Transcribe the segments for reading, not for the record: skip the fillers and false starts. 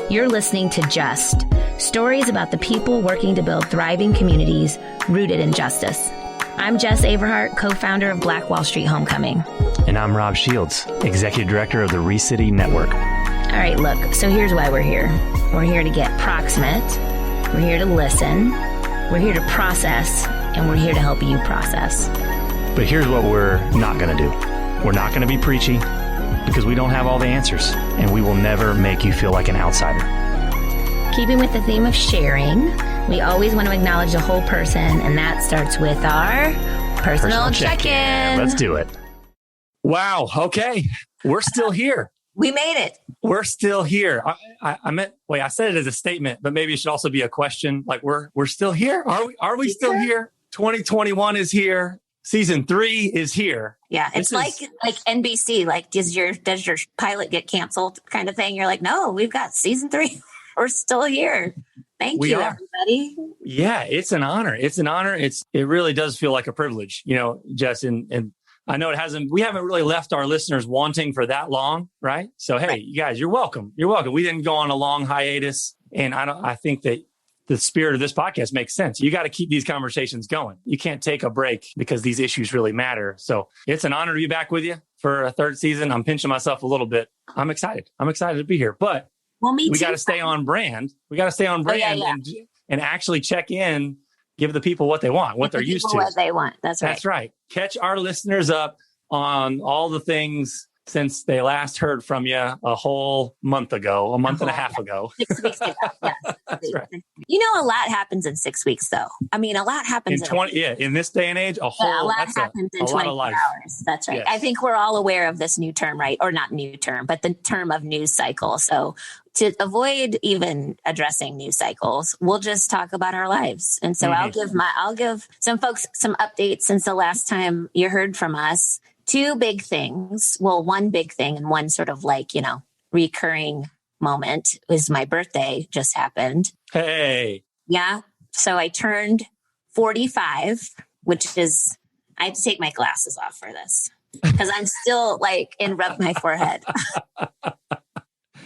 You're listening to Just, stories about the people working to build thriving communities rooted in justice. I'm Jes Averhart, co-founder of Black Wallstreet Homecoming. And I'm Rob Shields, executive director of the Recity Network. All right, look, so here's why we're here. We're here to get proximate. We're here to listen. We're here to process. And we're here to help you process. But here's what we're not going to do. We're not going to be preachy because we don't have all the answers, and we will never make you feel like an outsider. Keeping with the theme of sharing, we always want to acknowledge the whole person, and that starts with our personal check-in. Let's do it. Wow. Okay. We're still here. We made it. We're still here. I said it as a statement, but maybe it should also be a question. Like we're still here. Are we still here? 2021 is here. Season 3 is here. Yeah, it's like NBC. Like, does your pilot get canceled? Kind of thing. You're like, no, we've got season 3. We're still here. Thank you, everybody. Yeah, it's an honor. It's an honor. It really does feel like a privilege, Jes. And I know we haven't really left our listeners wanting for that long, right? So hey, You guys, you're welcome. You're welcome. We didn't go on a long hiatus, and I think that the spirit of this podcast makes sense. You got to keep these conversations going. You can't take a break because these issues really matter. So it's an honor to be back with you for a third season. I'm pinching myself a little bit. I'm excited. to be here, but we got to stay on brand. We got to stay on brand and actually check in, give the people what they want, what they're used to. What they want. That's right. That's right. Catch our listeners up on all the things since they last heard from you a whole month ago, a month and a half ago. 6 weeks ago. Yeah. That's right. A lot happens in 6 weeks, though. I mean, a lot happens in this day and age. A lot happens in 24 hours. That's right. Yes. I think we're all aware of this new term, right? Or not new term, but the term of news cycle. So to avoid even addressing news cycles, we'll just talk about our lives. And so I'll give some folks some updates since the last time you heard from us. 2 big things. Well, one big thing and one sort of recurring moment is my birthday just happened. Hey. Yeah. So I turned 45, which is, I have to take my glasses off for this because I'm still rub my forehead.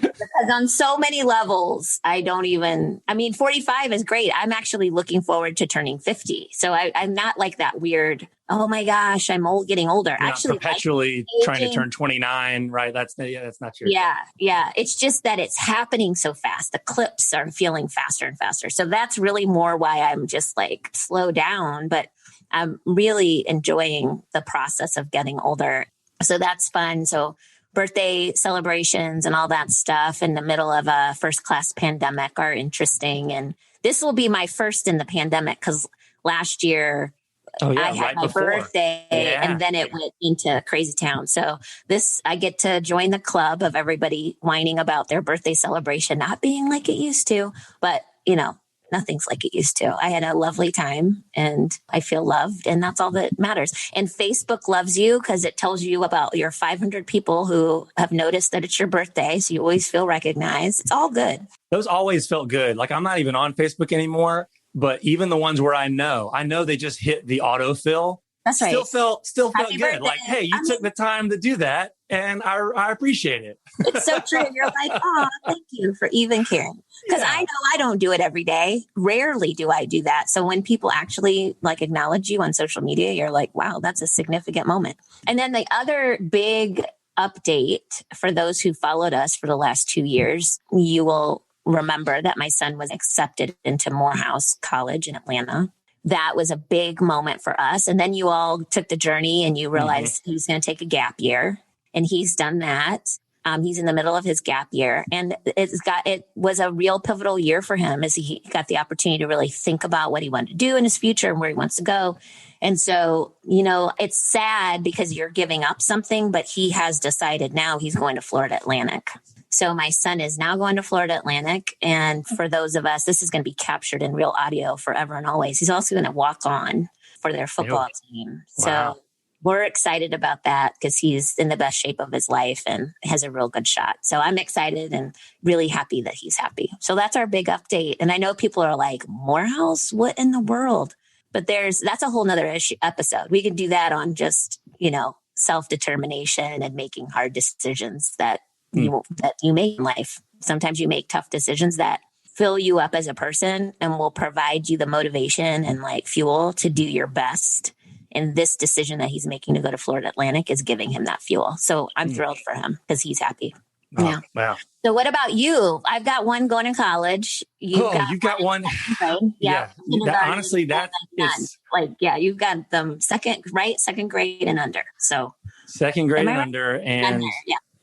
Because on so many levels, 45 is great. I'm actually looking forward to turning 50. So I'm not like that weird, oh my gosh, I'm getting older. You're actually, not perpetually trying to turn 29, right? That's not your thing. Yeah. It's just that it's happening so fast. The clips are feeling faster and faster. So that's really more why I'm just slow down, but I'm really enjoying the process of getting older. So that's fun. So birthday celebrations and all that stuff in the middle of a first-class pandemic are interesting. And this will be my first in the pandemic because last year I had my birthday and then it went into crazy town. So I get to join the club of everybody whining about their birthday celebration not being like it used to. But, nothing's like it used to. I had a lovely time and I feel loved, and that's all that matters. And Facebook loves you because it tells you about your 500 people who have noticed that it's your birthday. So you always feel recognized. It's all good. Those always felt good. I'm not even on Facebook anymore, but even the ones where I know they just hit the autofill. That's right. Still felt good. Birthday. Hey, you took the time to do that, and I appreciate it. It's so true. You're like, oh, thank you for even caring. Because I know I don't do it every day. Rarely do I do that. So when people actually acknowledge you on social media, you're like, wow, that's a significant moment. And then the other big update for those who followed us for the last 2 years, you will remember that my son was accepted into Morehouse College in Atlanta. That was a big moment for us. And then you all took the journey and you realized he was going to take a gap year, and he's done that. He's in the middle of his gap year, and it was a real pivotal year for him as he got the opportunity to really think about what he wanted to do in his future and where he wants to go. And so, it's sad because you're giving up something, but he has decided now he's going to Florida Atlantic. So my son is now going to Florida Atlantic. And for those of us, this is going to be captured in real audio forever and always. He's also going to walk on for their football team. Wow. So we're excited about that because he's in the best shape of his life and has a real good shot. So I'm excited and really happy that he's happy. So that's our big update. And I know people are like, Morehouse, what in the world? But that's a whole nother episode. We can do that on just, self-determination and making hard decisions that you make in life. Sometimes you make tough decisions that fill you up as a person and will provide you the motivation and like fuel to do your best. And this decision that he's making to go to Florida Atlantic is giving him that fuel. So I'm thrilled for him because he's happy. Oh, Yeah. wow. So what about you? I've got one going to college. You've got one. Yeah. Honestly, that is like, you've got them second grade and under. So second grade and under. And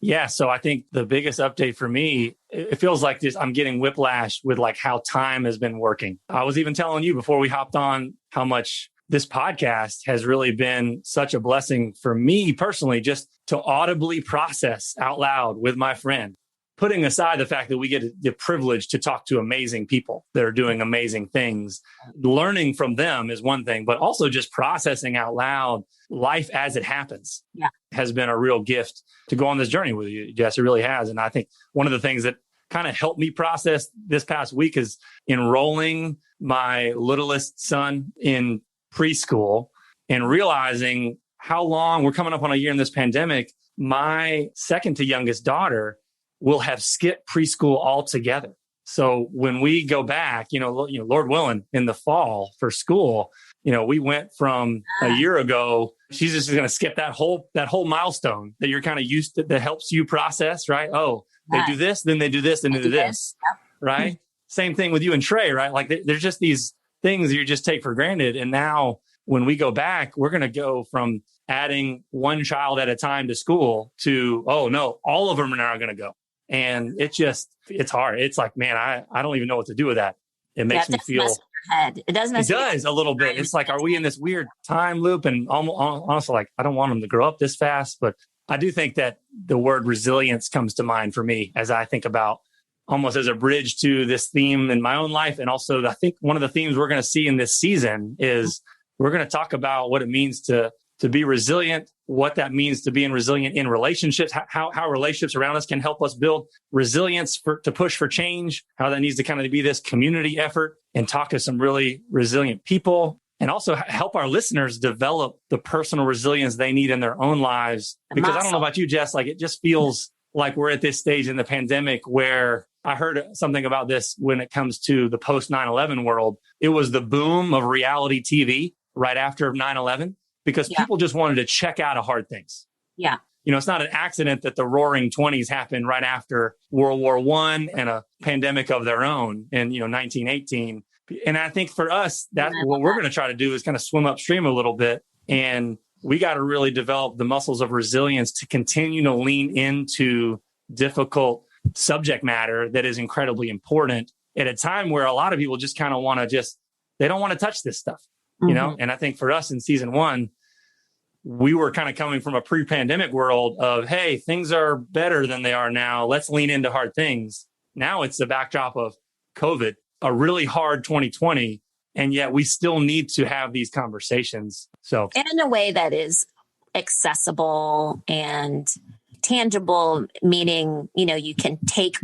yeah. So I think the biggest update for me, it feels like this, I'm getting whiplash with like how time has been working. I was even telling you before we hopped on how much this podcast has really been such a blessing for me personally, just to audibly process out loud with my friend, putting aside the fact that we get the privilege to talk to amazing people that are doing amazing things. Learning from them is one thing, but also just processing out loud life as it happens has been a real gift to go on this journey with you, Jess. It really has. And I think one of the things that kind of helped me process this past week is enrolling my littlest son in preschool and realizing how long we're coming up on a year in this pandemic. My second to youngest daughter will have skipped preschool altogether. So when we go back, Lord willing, in the fall for school, we went from a year ago. She's just going to skip that whole milestone that you're kind of used to, that helps you process, right? Oh, they do this, then they do this, then they do this, right? Same thing with you and Trey, right? Like there's just these things you just take for granted. And now when we go back, we're going to go from adding one child at a time to school to, oh no, all of them are now going to go. And it's hard. It's like, man, I don't even know what to do with that. It makes me feel. It does a little bit. It's like, are we in this weird time loop? And honestly, like, I don't want them to grow up this fast, but I do think that the word resilience comes to mind for me as I think about almost as a bridge to this theme in my own life. And also I think one of the themes we're going to see in this season is we're going to talk about what it means to be resilient, what that means to being resilient in relationships, how relationships around us can help us build resilience to push for change, how that needs to kind of be this community effort, and talk to some really resilient people, and also help our listeners develop the personal resilience they need in their own lives. Because I don't know about you, Jess, like it just feels like we're at this stage in the pandemic where I heard something about this when it comes to the post 9/11 world. It was the boom of reality TV right after 9/11 because people just wanted to check out of hard things. Yeah. It's not an accident that the roaring 20s happened right after World War I and a pandemic of their own in, 1918. And I think for us, that's what we're going to try to do is kind of swim upstream a little bit. And we got to really develop the muscles of resilience to continue to lean into difficult subject matter that is incredibly important at a time where a lot of people just kind of want to they don't want to touch this stuff, And I think for us in season one, we were kind of coming from a pre-pandemic world of, hey, things are better than they are now. Let's lean into hard things. Now it's the backdrop of COVID, a really hard 2020. And yet we still need to have these conversations. So, and in a way that is accessible and tangible, meaning, you can take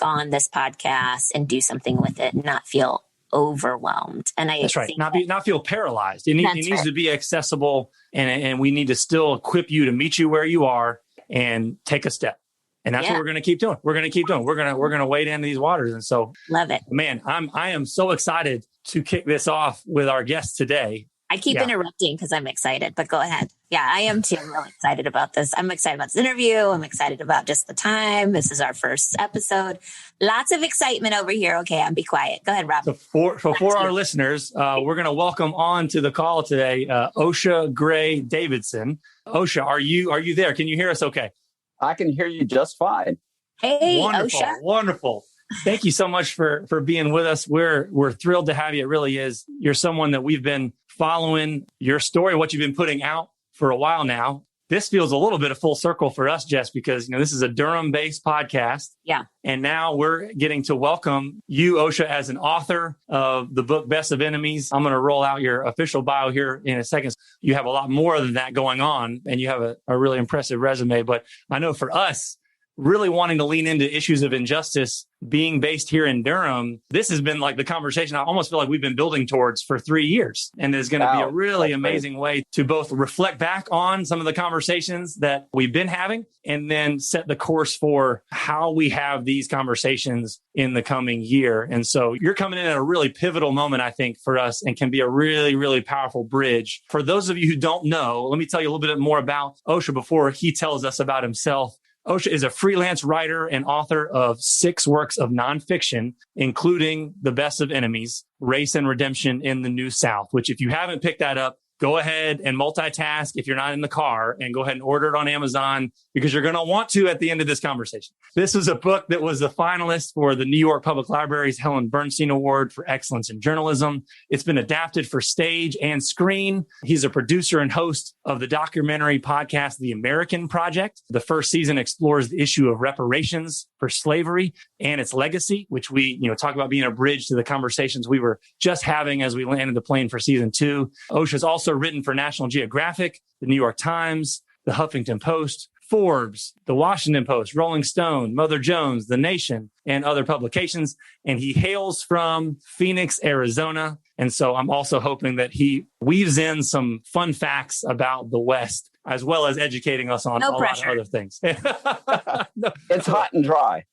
on this podcast and do something with it and not feel overwhelmed. And that's right. Not feel paralyzed. It needs to be accessible, and we need to still equip you to meet you where you are and take a step. And that's what we're going to keep doing. We're going to wade into these waters. And so, love it, man. I am so excited to kick this off with our guest today. I keep interrupting because I'm excited, but go ahead. Yeah, I am too. I'm really excited about this. I'm excited about this interview. I'm excited about just the time. This is our first episode. Lots of excitement over here. Okay, I'll be quiet. Go ahead, Rob. So for our listeners, we're going to welcome on to the call today, Osha Gray Davidson. Osha, are you there? Can you hear us okay? I can hear you just fine. Hey, wonderful, Osha. Wonderful. Thank you so much for being with us. We're thrilled to have you. It really is. You're someone that we've been following your story, what you've been putting out for a while now. This feels a little bit of full circle for us, Jess, because this is a Durham-based podcast. Yeah. And now we're getting to welcome you, Osha, as an author of the book Best of Enemies. I'm going to roll out your official bio here in a second. You have a lot more than that going on, and you have a really impressive resume. But I know for us, really wanting to lean into issues of injustice being based here in Durham. This has been like the conversation I almost feel like we've been building towards for 3 years. And there's going to be a really amazing way to both reflect back on some of the conversations that we've been having and then set the course for how we have these conversations in the coming year. And so you're coming in at a really pivotal moment, I think, for us and can be a really, really powerful bridge. For those of you who don't know, let me tell you a little bit more about Osha before he tells us about himself. Osha is a freelance writer and author of 6 works of nonfiction, including The Best of Enemies, Race and Redemption in the New South, which if you haven't picked that up, go ahead and multitask if you're not in the car and go ahead and order it on Amazon because you're going to want to at the end of this conversation. This was a book that was a finalist for the New York Public Library's Helen Bernstein Award for Excellence in Journalism. It's been adapted for stage and screen. He's a producer and host of the documentary podcast, The American Project. The first season explores the issue of reparations for slavery and its legacy, which we, talk about being a bridge to the conversations we were just having as we landed the plane for season 2. Osha's also written for National Geographic, the New York Times, the Huffington Post, Forbes, the Washington Post, Rolling Stone, Mother Jones, The Nation, and other publications. And he hails from Phoenix, Arizona. And so I'm also hoping that he weaves in some fun facts about the West, as well as educating us on a lot of other things. It's hot and dry.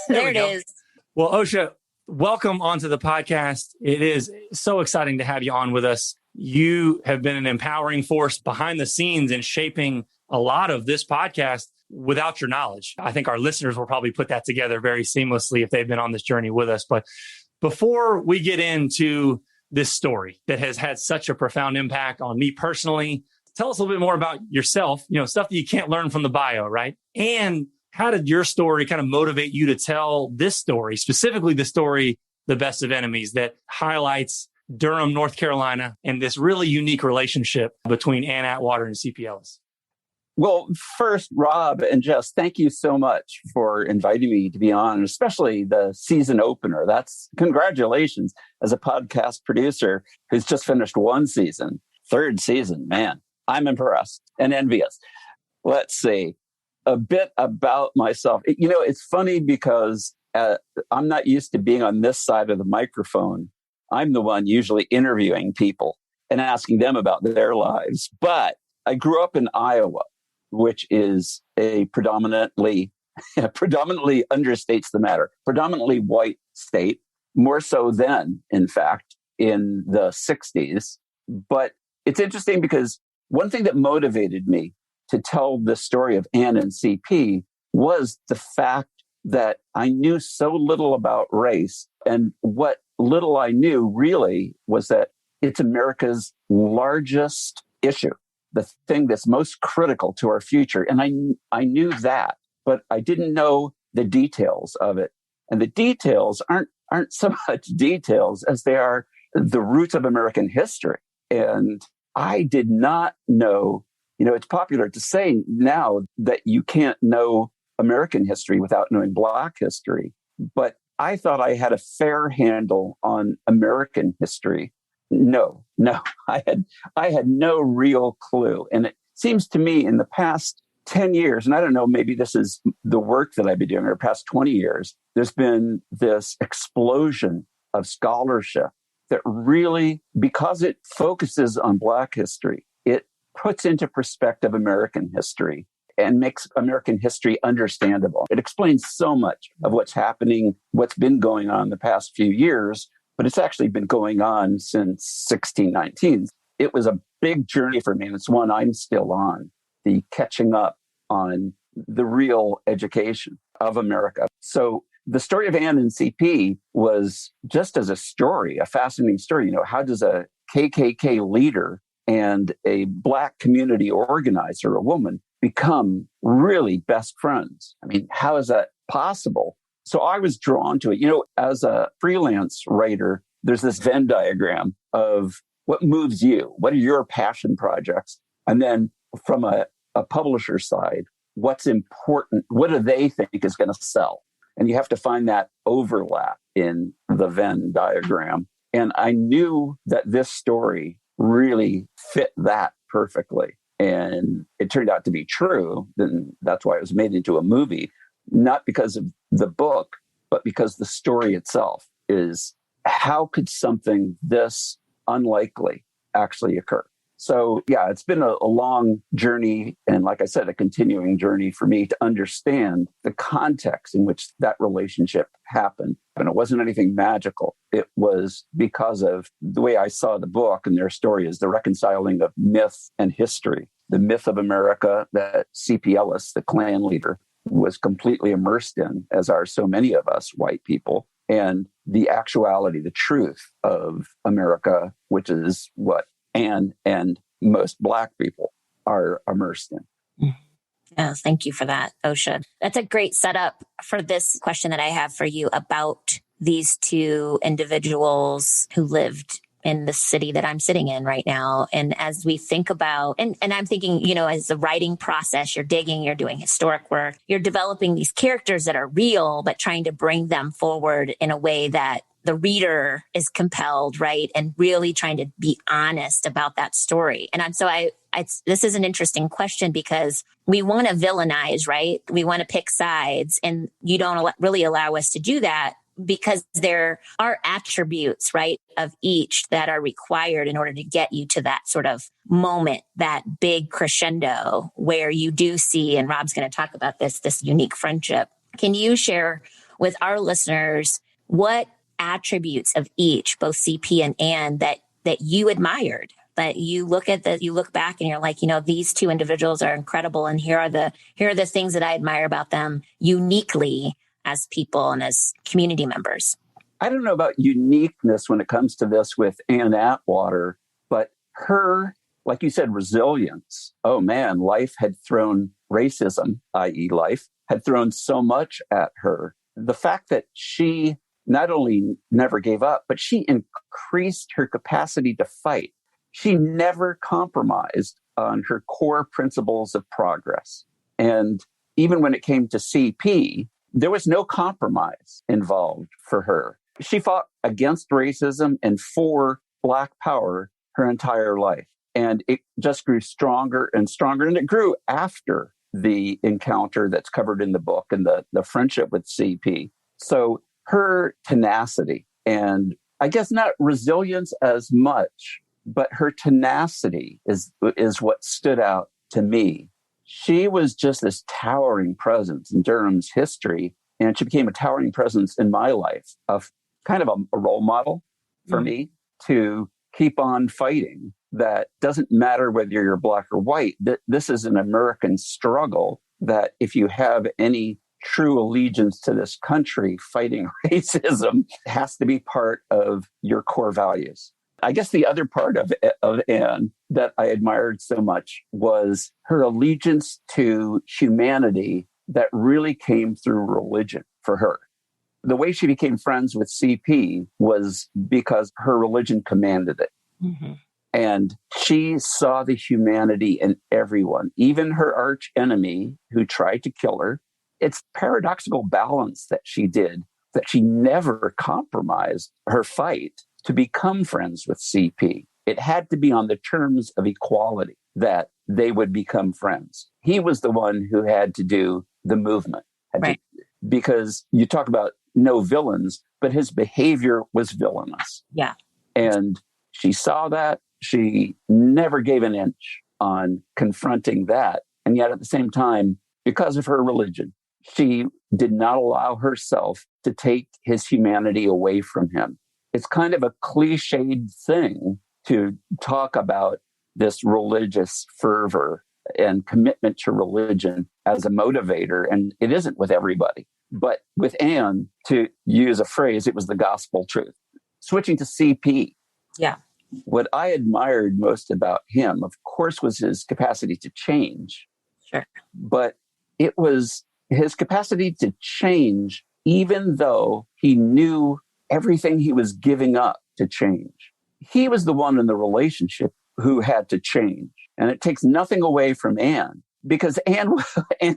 There it is. Well, Osha, welcome onto the podcast. It is so exciting to have you on with us. You have been an empowering force behind the scenes in shaping a lot of this podcast without your knowledge. I think our listeners will probably put that together very seamlessly if they've been on this journey with us. But before we get into this story that has had such a profound impact on me personally, tell us a little bit more about yourself, stuff that you can't learn from the bio, right? And how did your story kind of motivate you to tell this story, specifically the story, The Best of Enemies, that highlights Durham, North Carolina, and this really unique relationship between Ann Atwater and C.P. Ellis? Well, first, Rob and Jess, thank you so much for inviting me to be on, especially the season opener. That's congratulations as a podcast producer who's just finished 1 season, 3rd season. Man, I'm impressed and envious. Let's see. A bit about myself. It's funny because I'm not used to being on this side of the microphone. I'm the one usually interviewing people and asking them about their lives. But I grew up in Iowa, which is a predominantly understates the matter, predominantly white state, more so than, in fact, in the 60s. But it's interesting because one thing that motivated me to tell the story of Ann and CP was the fact that I knew so little about race. And what little I knew really was that it's America's largest issue, the thing that's most critical to our future. And I knew that, but I didn't know the details of it. And the details aren't so much details as they are the roots of American history. And I did not know, it's popular to say now that you can't know American history without knowing Black history. But I thought I had a fair handle on American history. No, I had no real clue. And it seems to me in the past 10 years, and I don't know, maybe this is the work that I've been doing, or past 20 years, there's been this explosion of scholarship that really, because it focuses on Black history, it puts into perspective American history and makes American history understandable. It explains so much of what's happening, what's been going on the past few years, but it's actually been going on since 1619. It was a big journey for me, and it's one I'm still on, the catching up on the real education of America. So the story of Ann and CP was just as a story, a fascinating story. How does a KKK leader and a Black community organizer, a woman, become really best friends? I mean, how is that possible? So I was drawn to it. As a freelance writer, there's this Venn diagram of what moves you, what are your passion projects? And then from a publisher side, what's important? What do they think is going to sell? And you have to find that overlap in the Venn diagram. And I knew that this story really fit that perfectly. And it turned out to be true. Then that's why it was made into a movie. not because of the book, but because the story itself is, how could something this unlikely actually occur? So yeah, it's been a long journey. And like I said, a continuing journey for me to understand the context in which that relationship happened. And it wasn't anything magical. It was because of the way I saw the book and their story is the reconciling of myth and history. The myth of America that C.P. Ellis, the Klan leader, was completely immersed in, as are so many of us white people, and the actuality, the truth of America, which is what Anne and most Black people are immersed in. Oh, thank you for that, Osha. That's a great setup for this question that I have for you about these two individuals who lived in the city that I'm sitting in right now. And as we think about, and I'm thinking, you know, as the writing process, you're digging, you're doing historic work, you're developing these characters that are real, but trying to bring them forward in a way that the reader is compelled, right? And really trying to be honest about that story. And this is an interesting question because we want to villainize, right? We want to pick sides, and you don't really allow us to do that because there are attributes, right, of each that are required in order to get you to that sort of moment, that big crescendo where you do see, and Rob's going to talk about this unique friendship. Can you share with our listeners what attributes of each, both CP and Anne, that you admired, that you look back and you're like, you know, these two individuals are incredible, and here are the things that I admire about them uniquely as people and as community members? I don't know about uniqueness when it comes to this with Anne Atwater, but her, like you said, resilience. Oh man, life had thrown racism, i.e. life, had thrown so much at her. The fact that she not only never gave up, but she increased her capacity to fight. She never compromised on her core principles of progress. And even when it came to CP, there was no compromise involved for her. She fought against racism and for Black power her entire life. And it just grew stronger and stronger. And it grew after the encounter that's covered in the book and the friendship with CP. So her tenacity, and I guess not resilience as much, but her tenacity is what stood out to me. She was just this towering presence in Durham's history, and she became a towering presence in my life, of kind of a role model for me to keep on fighting. That doesn't matter whether you're Black or white. This is an American struggle that if you have any true allegiance to this country, fighting racism has to be part of your core values. I guess the other part of Anne that I admired so much was her allegiance to humanity that really came through religion for her. The way she became friends with CP was because her religion commanded it. Mm-hmm. And she saw the humanity in everyone, even her arch enemy who tried to kill her. It's paradoxical balance that she did, that she never compromised her fight to become friends with CP. It had to be on the terms of equality that they would become friends. He was the one who had to do the movement. Right. Because you talk about no villains, but his behavior was villainous. Yeah. And she saw that. She never gave an inch on confronting that. And yet at the same time, because of her religion, she did not allow herself to take his humanity away from him. It's kind of a cliched thing to talk about this religious fervor and commitment to religion as a motivator. And it isn't with everybody. But with Anne, to use a phrase, it was the gospel truth. Switching to CP. Yeah. What I admired most about him, of course, was his capacity to change. Sure. But it was his capacity to change, even though he knew everything he was giving up to change. He was the one in the relationship who had to change. And it takes nothing away from Anne, because Anne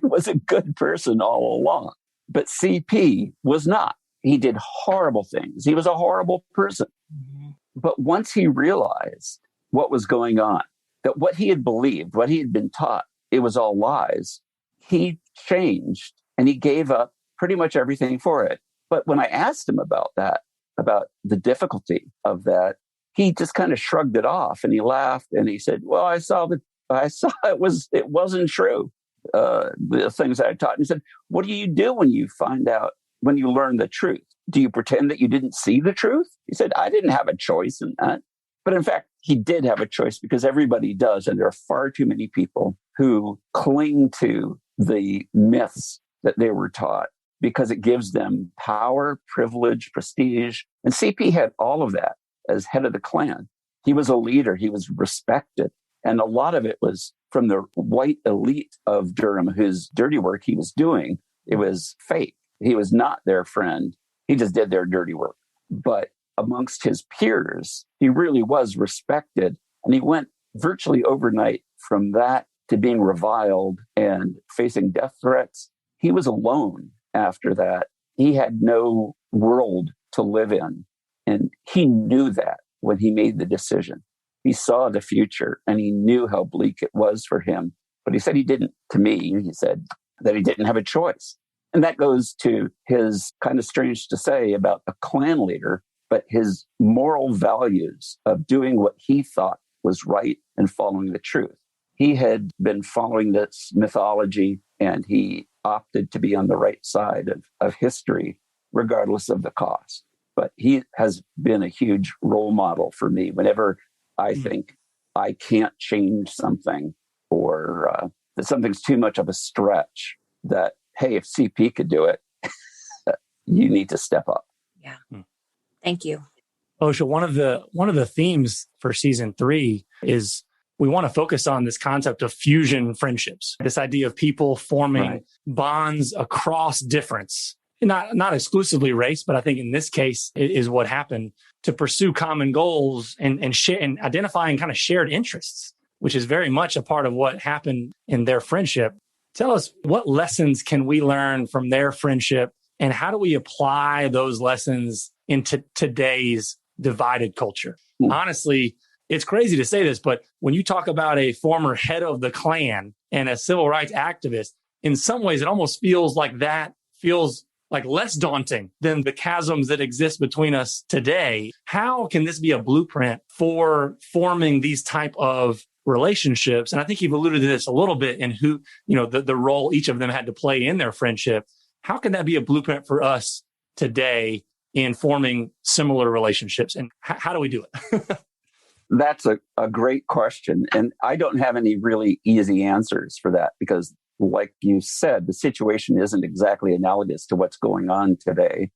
was a good person all along. But CP was not. He did horrible things. He was a horrible person. Mm-hmm. But once he realized what was going on, that what he had believed, what he had been taught, it was all lies, he changed and he gave up pretty much everything for it. But when I asked him about that, about the difficulty of that, he just kind of shrugged it off and he laughed and he said, well, I saw it wasn't true. The things I taught. And he said, what do you do when you learn the truth? Do you pretend that you didn't see the truth? He said, I didn't have a choice in that. But in fact, he did have a choice because everybody does. And there are far too many people who cling to the myths that they were taught because it gives them power, privilege, prestige. And CP had all of that as head of the clan. He was a leader. He was respected. And a lot of it was from the white elite of Durham, whose dirty work he was doing. It was fake. He was not their friend. He just did their dirty work. But amongst his peers, he really was respected. And he went virtually overnight from that to being reviled and facing death threats. He was alone after that. He had no world to live in. And he knew that when he made the decision. He saw the future and he knew how bleak it was for him. But he said he didn't, to me, he said that he didn't have a choice. And that goes to his, kind of strange to say about a clan leader, but his moral values of doing what he thought was right and following the truth. He had been following this mythology and he opted to be on the right side of history, regardless of the cost. But he has been a huge role model for me whenever I think I can't change something or that something's too much of a stretch, that, hey, if CP could do it, you need to step up. Yeah. Thank you. Osha, one of the themes for season 3 is we want to focus on this concept of fusion friendships, this idea of people forming bonds across difference. Not exclusively race, but I think in this case it is what happened, to pursue common goals and share and identifying kind of shared interests, which is very much a part of what happened in their friendship. Tell us, what lessons can we learn from their friendship and how do we apply those lessons into today's divided culture? Honestly, it's crazy to say this, but when you talk about a former head of the Klan and a civil rights activist, in some ways it almost feels like less daunting than the chasms that exist between us today. How can this be a blueprint for forming these type of relationships? And I think you've alluded to this a little bit in who, the role each of them had to play in their friendship. How can that be a blueprint for us today in forming similar relationships? And how do we do it? That's a great question. And I don't have any really easy answers for that because, like you said, the situation isn't exactly analogous to what's going on today.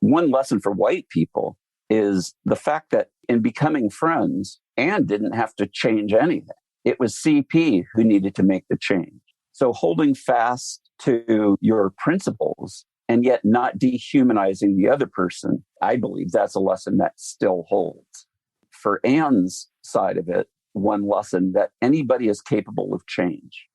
One lesson for white people is the fact that in becoming friends, Anne didn't have to change anything. It was CP who needed to make the change. So holding fast to your principles and yet not dehumanizing the other person, I believe that's a lesson that still holds. For Anne's side of it, one lesson that anybody is capable of change.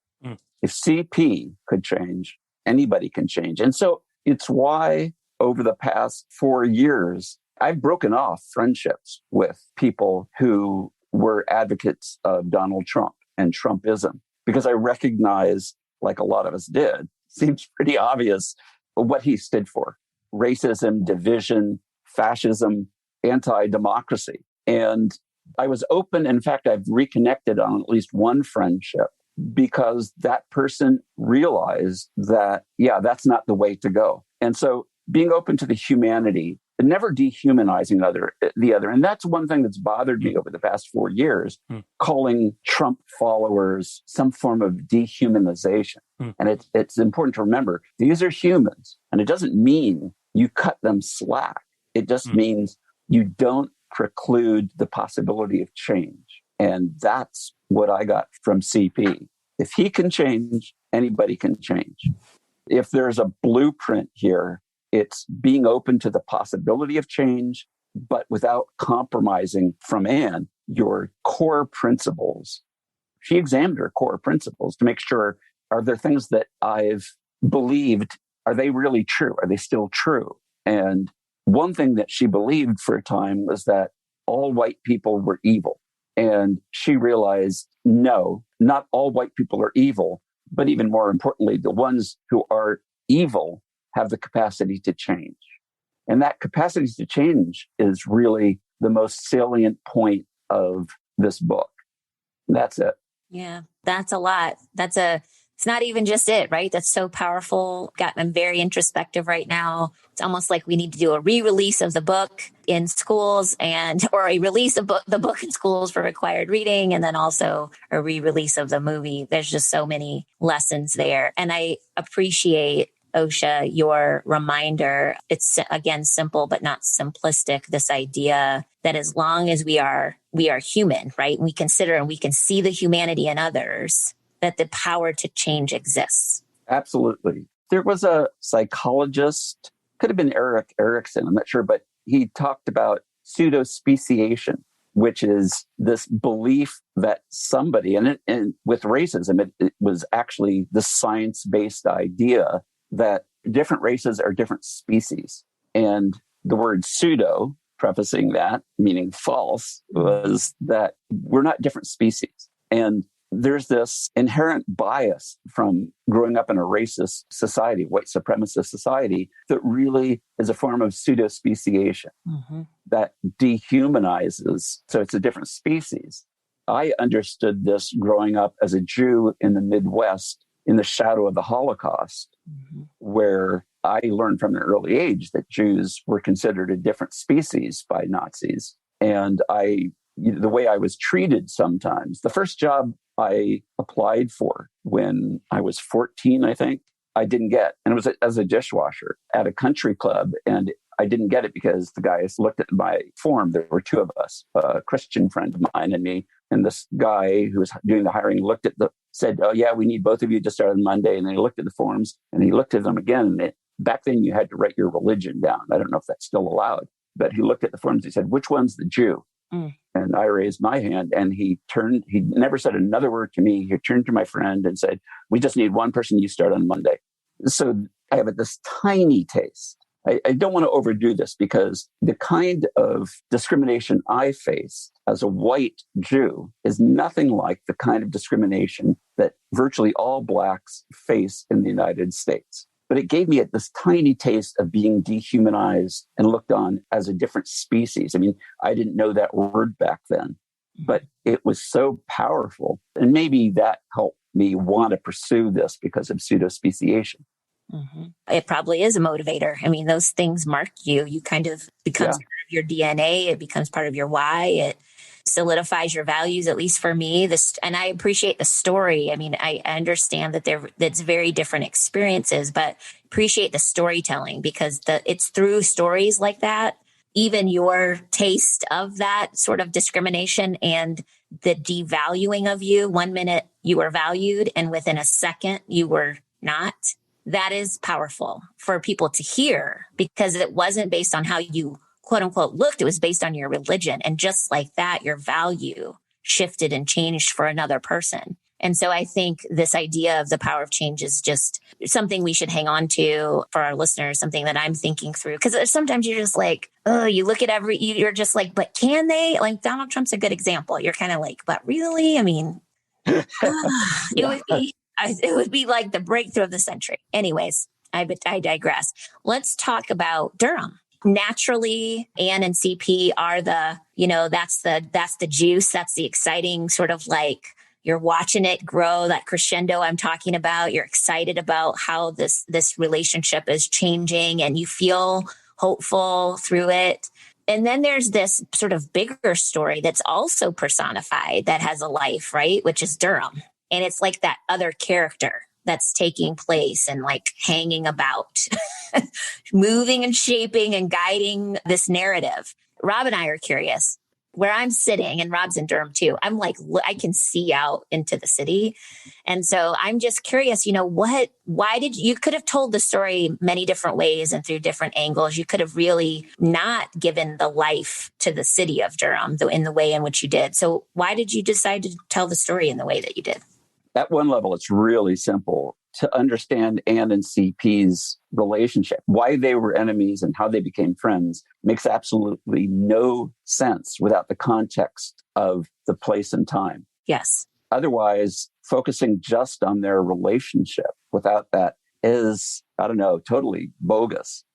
If CP could change, anybody can change. And so it's why over the past 4 years, I've broken off friendships with people who were advocates of Donald Trump and Trumpism, because I recognize, like a lot of us did, seems pretty obvious what he stood for: racism, division, fascism, anti-democracy. And I was open. In fact, I've reconnected on at least one friendship because that person realized that, that's not the way to go. And so being open to the humanity, and never dehumanizing the other. And that's one thing that's bothered me over the past 4 years, calling Trump followers some form of dehumanization. And it's important to remember, these are humans. And it doesn't mean you cut them slack. It just means you don't preclude the possibility of change. And that's what I got from CP. If he can change, anybody can change. If there's a blueprint here, it's being open to the possibility of change, but without compromising from Anne your core principles. She examined her core principles to make sure, are there things that I've believed, are they really true? Are they still true? And one thing that she believed for a time was that all white people were evil. And she realized, no, not all white people are evil, but even more importantly, the ones who are evil have the capacity to change. And that capacity to change is really the most salient point of this book. That's it. Yeah, that's a lot. It's not even just it, right? That's so powerful. I'm very introspective right now. It's almost like we need to do a re-release of the book in schools or a release of the book in schools for required reading. And then also a re-release of the movie. There's just so many lessons there. And I appreciate, Osha, your reminder. It's again, simple, but not simplistic. This idea that as long as we are human, right? We consider and we can see the humanity in others, that the power to change exists. Absolutely. There was a psychologist, could have been Erik Erikson, I'm not sure, but he talked about pseudo-speciation, which is this belief that somebody, and with racism, it was actually the science-based idea that different races are different species. And the word pseudo, prefacing that, meaning false, was that we're not different species. And there's this inherent bias from growing up in a racist society, white supremacist society, that really is a form of pseudo-speciation that dehumanizes. So it's a different species. I understood this growing up as a Jew in the Midwest in the shadow of the Holocaust, where I learned from an early age that Jews were considered a different species by Nazis. And the way I was treated sometimes, the first job I applied for when I was 14, I think, I didn't get. And it was as a dishwasher at a country club. And I didn't get it because the guys looked at my form. There were two of us, a Christian friend of mine and me. And this guy who was doing the hiring said, "Oh, yeah, we need both of you to start on Monday." And then he looked at the forms and he looked at them again. And back then you had to write your religion down. I don't know if that's still allowed. But he looked at the forms. He said, "Which one's the Jew?" And I raised my hand, and he never said another word to me. He turned to my friend and said, "We just need one person. You start on Monday." So I have this tiny taste. I don't want to overdo this because the kind of discrimination I face as a white Jew is nothing like the kind of discrimination that virtually all Blacks face in the United States. But it gave me this tiny taste of being dehumanized and looked on as a different species. I mean, I didn't know that word back then, but it was so powerful. And maybe that helped me want to pursue this because of pseudo-speciation. It probably is a motivator. I mean, those things mark you. You kind of becomes part of your DNA. It becomes part of your why. It solidifies your values, at least for me. And I appreciate the story. I mean, I understand that that's very different experiences, but appreciate the storytelling because it's through stories like that, even your taste of that sort of discrimination and the devaluing of you. 1 minute you were valued and within a second you were not. That is powerful for people to hear because it wasn't based on how you quote unquote looked. It was based on your religion. And just like that, your value shifted and changed for another person. And so I think this idea of the power of change is just something we should hang on to for our listeners, something that I'm thinking through. Because sometimes you're just like, oh, you look at you're just like, but can they? Like Donald Trump's a good example. You're kind of like, but really? I mean, it would be like the breakthrough of the century. Anyways, I digress. Let's talk about Durham. Naturally, Anne and CP are that's the juice. That's the exciting sort of like you're watching it grow, that crescendo I'm talking about. You're excited about how this relationship is changing and you feel hopeful through it. And then there's this sort of bigger story that's also personified that has a life, right? Which is Durham. And it's like that other character that's taking place and like hanging about, moving and shaping and guiding this narrative. Rob and I are curious where I'm sitting, and Rob's in Durham too. I'm like, I can see out into the city. And so I'm just curious, you could have told the story many different ways and through different angles. You could have really not given the life to the city of Durham in the way in which you did. So why did you decide to tell the story in the way that you did? At one level, it's really simple to understand Anne and CP's relationship. Why they were enemies and how they became friends makes absolutely no sense without the context of the place and time. Yes. Otherwise, focusing just on their relationship without that is, I don't know, totally bogus.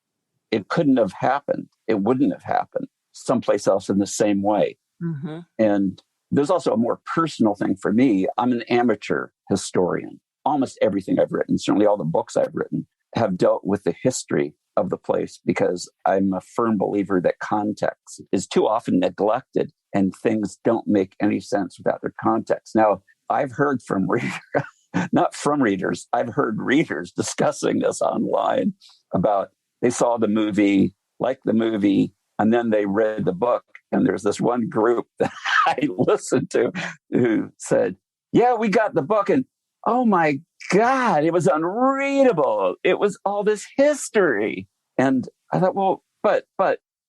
It couldn't have happened. It wouldn't have happened someplace else in the same way. Mm-hmm. And there's also a more personal thing for me. I'm an amateur historian. Almost everything I've written, certainly all the books I've written, have dealt with the history of the place because I'm a firm believer that context is too often neglected and things don't make any sense without their context. Now, I've heard from readers, not from readers, I've heard readers discussing this online about they saw the movie, liked the movie, and then they read the book. And there's this one group that I listened to who said, yeah, we got the book. And oh my God, it was unreadable. It was all this history. And I thought, well, but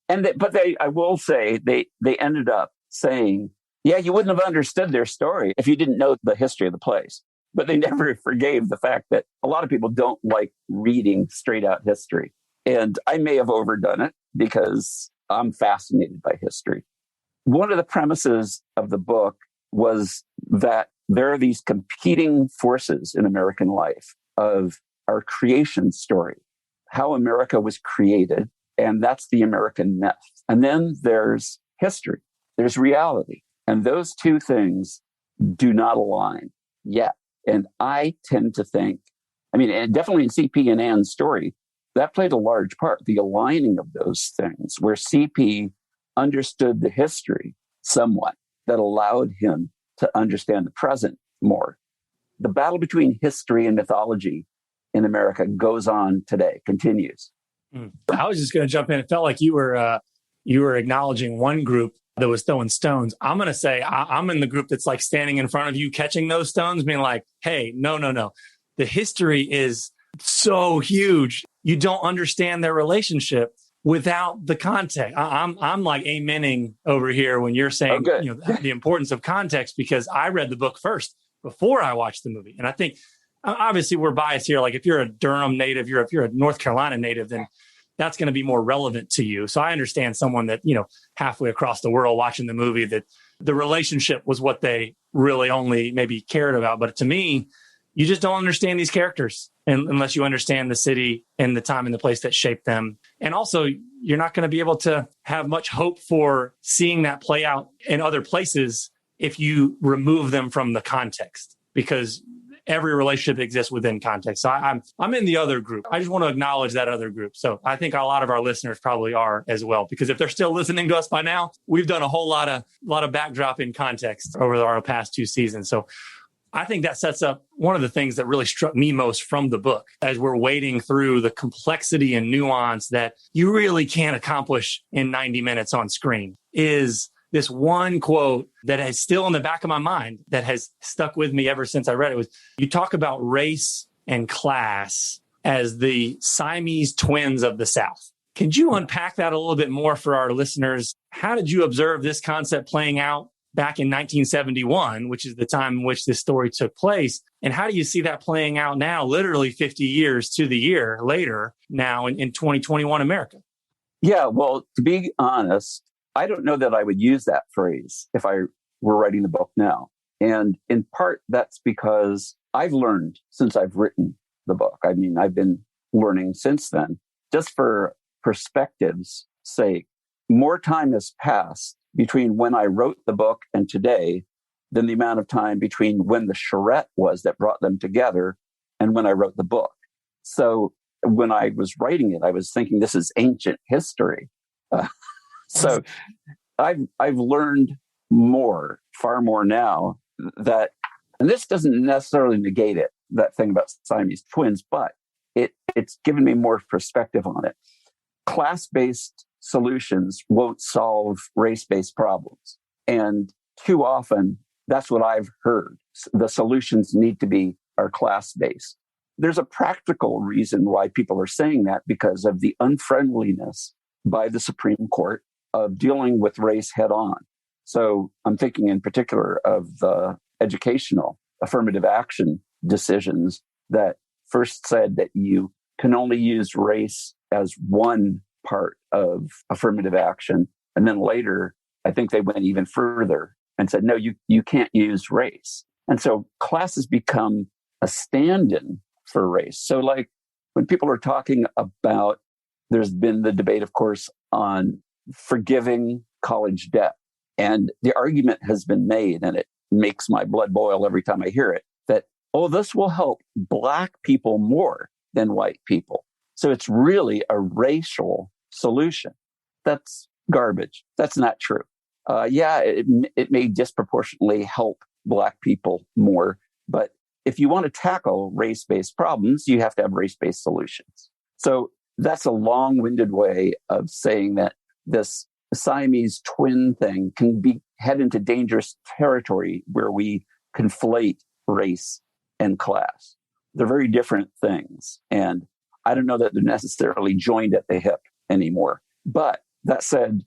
I will say they ended up saying, yeah, you wouldn't have understood their story if you didn't know the history of the place. But they never forgave the fact that a lot of people don't like reading straight out history. And I may have overdone it because I'm fascinated by history. One of the premises of the book was that there are these competing forces in American life of our creation story, how America was created, and that's the American myth. And then there's history, there's reality. And those two things do not align yet. And I tend to think, and definitely in CP and Ann's story, that played a large part, the aligning of those things, where CP understood the history somewhat that allowed him to understand the present more. The battle between history and mythology in America goes on today, continues. I was just going to jump in. It felt like you were acknowledging one group that was throwing stones. I'm going to say I'm in the group that's like standing in front of you, catching those stones, being like, hey, no. The history is so huge. You don't understand their relationship without the context. I'm like amening over here when you're saying the importance of context, because I read the book first before I watched the movie. And I think obviously we're biased here. Like if you're a Durham native, if you're a North Carolina native, then that's going to be more relevant to you. So I understand someone that, halfway across the world watching the movie, that the relationship was what they really only maybe cared about. But to me, you just don't understand these characters unless you understand the city and the time and the place that shaped them. And also, you're not going to be able to have much hope for seeing that play out in other places if you remove them from the context, because every relationship exists within context. So I'm in the other group. I just want to acknowledge that other group. So I think a lot of our listeners probably are as well, because if they're still listening to us by now, we've done a whole lot of backdrop in context over our past 2 seasons. So I think that sets up one of the things that really struck me most from the book as we're wading through the complexity and nuance that you really can't accomplish in 90 minutes on screen, is this one quote that is still in the back of my mind that has stuck with me ever since I read it. Was you talk about race and class as the Siamese twins of the South. Can you unpack that a little bit more for our listeners? How did you observe this concept playing out back in 1971, which is the time in which this story took place? And how do you see that playing out now, literally 50 years to the year later, now in 2021 America? Yeah, well, to be honest, I don't know that I would use that phrase if I were writing the book now. And in part, that's because I've learned since I've written the book. I've been learning since then. Just for perspective's sake, more time has passed between when I wrote the book and today than the amount of time between when the charrette was that brought them together and when I wrote the book. So when I was writing it, I was thinking this is ancient history. So I've learned more, far more now that, and this doesn't necessarily negate it, that thing about Siamese twins, but it's given me more perspective on it. Class-based solutions won't solve race-based problems. And too often, that's what I've heard. The solutions need to be are class-based. There's a practical reason why people are saying that, because of the unfriendliness by the Supreme Court of dealing with race head on. So I'm thinking in particular of the educational affirmative action decisions that first said that you can only use race as one part of affirmative action. And then later, I think they went even further and said, no, you can't use race. And so class has become a stand-in for race. So like when people are talking about, there's been the debate, of course, on forgiving college debt. And the argument has been made, and it makes my blood boil every time I hear it, that, oh, this will help Black people more than white people. So it's really a racial solution. That's garbage. That's not true. It may disproportionately help Black people more, but if you want to tackle race-based problems, you have to have race-based solutions. So that's a long-winded way of saying that this Siamese twin thing can head into dangerous territory where we conflate race and class. They're very different things. And I don't know that they're necessarily joined at the hip anymore. But that said,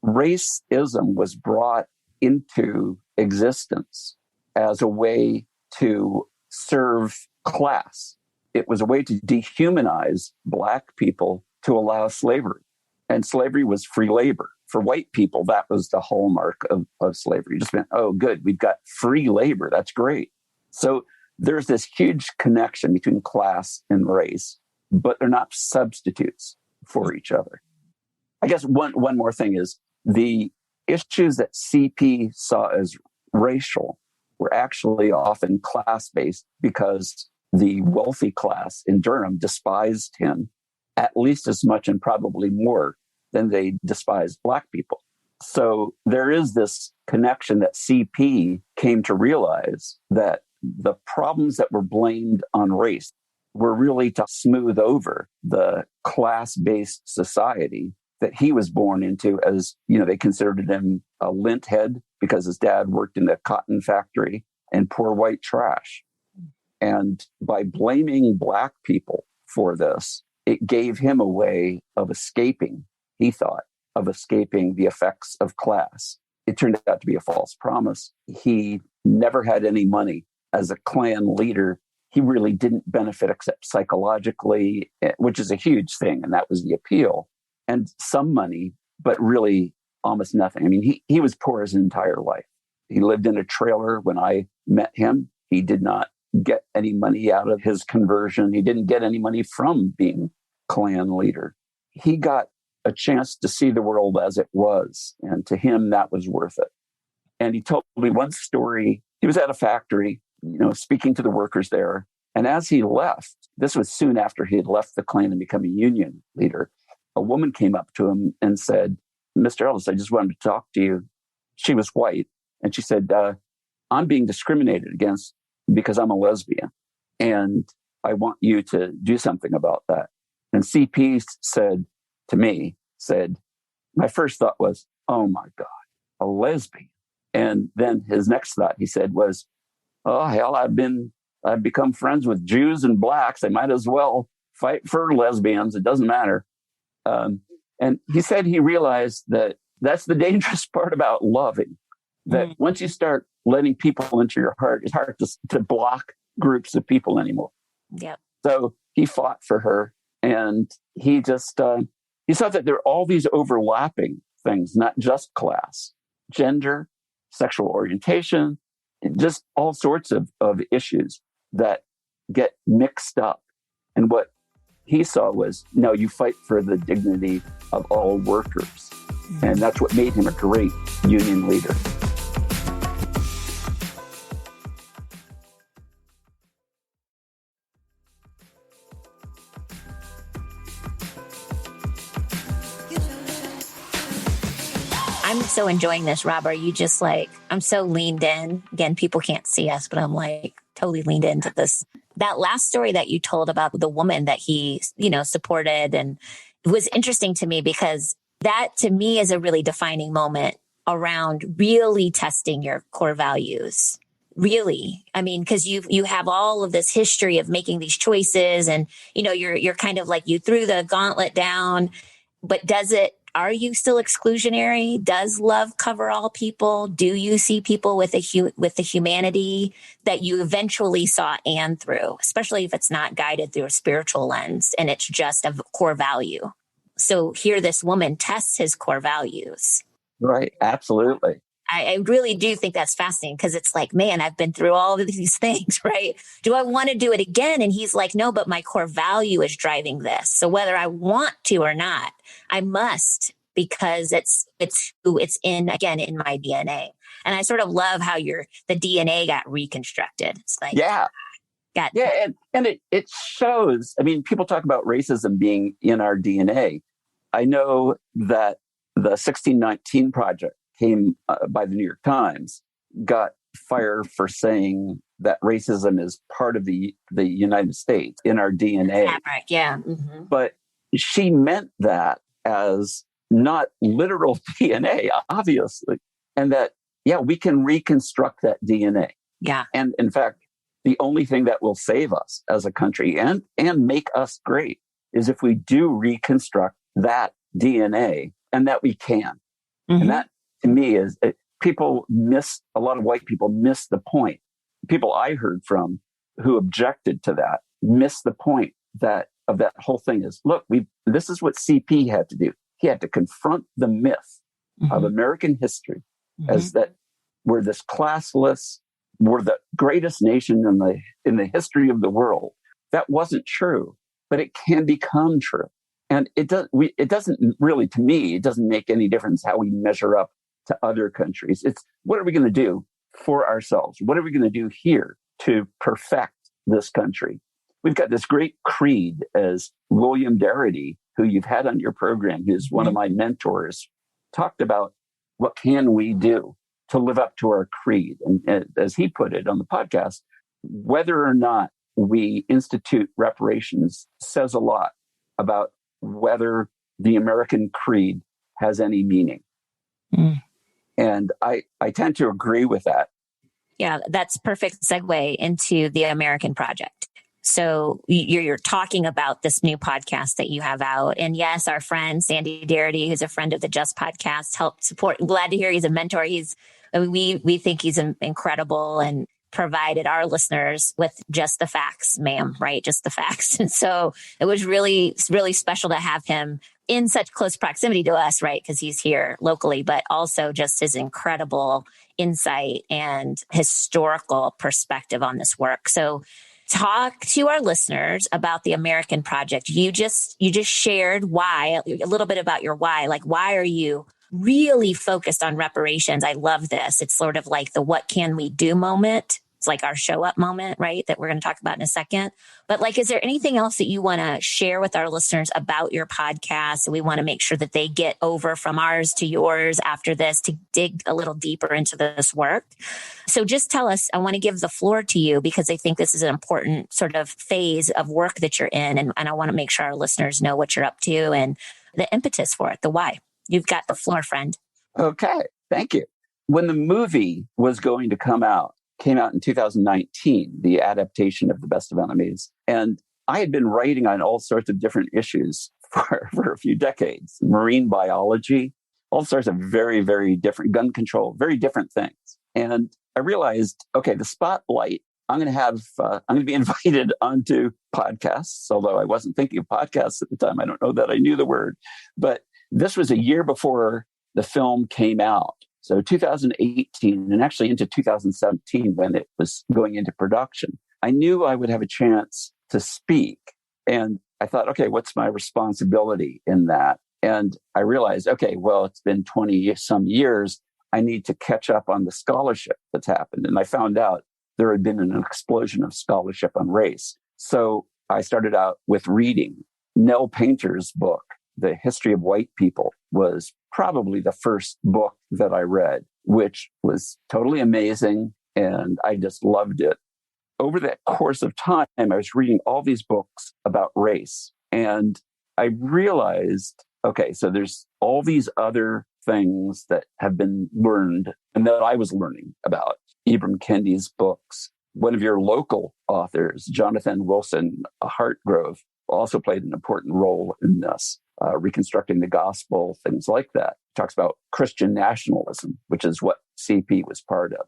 racism was brought into existence as a way to serve class. It was a way to dehumanize Black people to allow slavery. And slavery was free labor. For white people, that was the hallmark of slavery. You just meant, oh, good, we've got free labor. That's great. So there's this huge connection between class and race, but they're not substitutes for each other. I guess one more thing is the issues that CP saw as racial were actually often class-based because the wealthy class in Durham despised him at least as much and probably more than they despised Black people. So there is this connection that CP came to realize that the problems that were blamed on race were really to smooth over the class-based society that he was born into. As, they considered him a lint head because his dad worked in a cotton factory and poor white trash. And by blaming Black people for this, it gave him a way of escaping, he thought, of escaping the effects of class. It turned out to be a false promise. He never had any money. As a Klan leader, he really didn't benefit except psychologically, which is a huge thing. And that was the appeal. And some money, but really almost nothing. I mean, he was poor his entire life. He lived in a trailer when I met him. He did not get any money out of his conversion. He didn't get any money from being Klan leader. He got a chance to see the world as it was. And to him, that was worth it. And he told me one story. He was at a factory, speaking to the workers there. And as he left, this was soon after he had left the Klan and become a union leader, a woman came up to him and said, "Mr. Ellis, I just wanted to talk to you." She was white. And she said, "I'm being discriminated against because I'm a lesbian. And I want you to do something about that." And CP said to me, my first thought was, oh my God, a lesbian. And then his next thought, he said, was, oh, hell, I've become friends with Jews and Blacks. I might as well fight for lesbians. It doesn't matter. And he said he realized that that's the dangerous part about loving, that once you start letting people into your heart, it's hard to block groups of people anymore. Yep. So he fought for her, and he just, he saw that there are all these overlapping things, not just class, gender, sexual orientation, just all sorts of issues that get mixed up. And what he saw was, no, you fight for the dignity of all workers. And that's what made him a great union leader. I'm so enjoying this, Rob. Are you just I'm so leaned in. Again, people can't see us, but I'm totally leaned into this. That last story that you told about the woman that he, supported, and it was interesting to me because that to me is a really defining moment around really testing your core values. Really. I mean, because you have all of this history of making these choices, and, you're kind of you threw the gauntlet down, but are you still exclusionary? Does love cover all people? Do you see people with the humanity that you eventually saw Anne through, especially if it's not guided through a spiritual lens and it's just a core value? So here this woman tests his core values. Right. Absolutely. I really do think that's fascinating because it's like, man, I've been through all of these things, right? Do I want to do it again? And he's like, no, but my core value is driving this. So whether I want to or not, I must, because it's who it's in, again, in my DNA. And I sort of love how the DNA got reconstructed. It's like, and it shows. I mean, people talk about racism being in our DNA. I know that the 1619 Project came by the New York Times, got fire for saying that racism is part of the United States in our DNA. Fabric, yeah. Mm-hmm. But she meant that as not literal DNA, obviously, and that, we can reconstruct that DNA. Yeah. And in fact, the only thing that will save us as a country and make us great is if we do reconstruct that DNA, and that we can. Mm-hmm. And that, to me, is a lot of white people miss the point. People I heard from who objected to that miss the point of that whole thing is, look, this is what CP had to do. He had to confront the myth of American history as that we're this classless, we're the greatest nation in the history of the world. That wasn't true, but it can become true. And it doesn't really, to me, it doesn't make any difference how we measure up to other countries. It's what are we going to do for ourselves? What are we going to do here to perfect this country? We've got this great creed, as William Darity, who you've had on your program, who's one of my mentors, talked about what can we do to live up to our creed. And as he put it on the podcast, whether or not we institute reparations says a lot about whether the American creed has any meaning. And I tend to agree with that. Yeah, that's perfect segue into the American Project. So you're talking about this new podcast that you have out. And yes, our friend Sandy Darity, who's a friend of the Just podcast, helped support. I'm glad to hear he's a mentor. We think he's incredible and provided our listeners with just the facts, ma'am, right? Just the facts. And so it was really, really special to have him in such close proximity to us, right? Because he's here locally, but also just his incredible insight and historical perspective on this work. So talk to our listeners about the American Project. You just shared why, a little bit about your why. Like, why are you really focused on reparations? I love this. It's sort of like the what can we do moment. It's like our show up moment, right? That we're going to talk about in a second. But like, is there anything else that you want to share with our listeners about your podcast? We want to make sure that they get over from ours to yours after this to dig a little deeper into this work. So just tell us, I want to give the floor to you because I think this is an important sort of phase of work that you're in. And I want to make sure our listeners know what you're up to and the impetus for it, the why. You've got the floor, friend. Okay. Thank you. When the movie was going to came out in 2019, the adaptation of The Best of Enemies. And I had been writing on all sorts of different issues for a few decades, marine biology, all sorts of very, very different, gun control, very different things. And I realized, okay, the spotlight, I'm going to be invited onto podcasts, although I wasn't thinking of podcasts at the time. I don't know that I knew the word, but this was a year before the film came out. So 2018 and actually into 2017 when it was going into production, I knew I would have a chance to speak. And I thought, okay, what's my responsibility in that? And I realized, okay, well, it's been 20 some years. I need to catch up on the scholarship that's happened. And I found out there had been an explosion of scholarship on race. So I started out with reading. Nell Painter's book, The History of White People, was probably the first book that I read, which was totally amazing. And I just loved it. Over that course of time, I was reading all these books about race. And I realized, okay, so there's all these other things that have been learned and that I was learning about. Ibram Kendi's books. One of your local authors, Jonathan Wilson Hartgrove, also played an important role in this. Reconstructing the gospel, things like that. Talks about Christian nationalism, which is what CP was part of.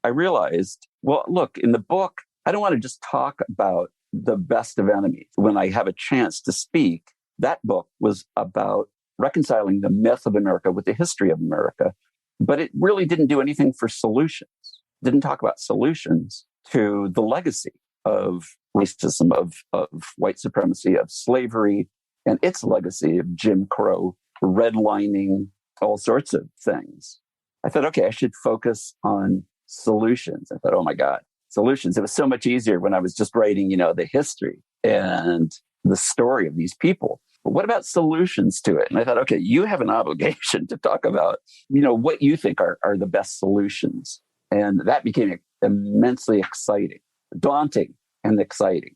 I realized, well, look, in the book, I don't want to just talk about The Best of Enemies. When I have a chance to speak, that book was about reconciling the myth of America with the history of America. but it really didn't do anything for solutions. Didn't talk about solutions to the legacy of racism, of white supremacy, of slavery, and its legacy of Jim Crow, redlining, all sorts of things. I thought, okay, I should focus on solutions. I thought, oh my God, solutions. It was so much easier when I was just writing, the history and the story of these people. But what about solutions to it? And I thought, okay, you have an obligation to talk about, what you think are the best solutions. And that became immensely exciting, daunting and exciting.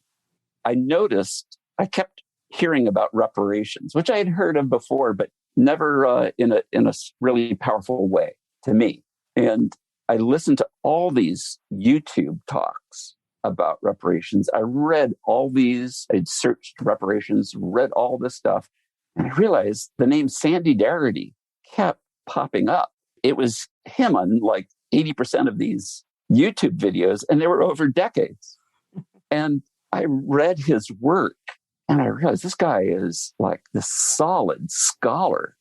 I noticed I kept hearing about reparations, which I had heard of before, but never in a really powerful way to me. And I listened to all these YouTube talks about reparations. I read all these, I'd searched reparations, read all this stuff, and I realized the name Sandy Darity kept popping up. It was him on like 80% of these YouTube videos, and they were over decades. And I read his work, and I realized this guy is like this solid scholar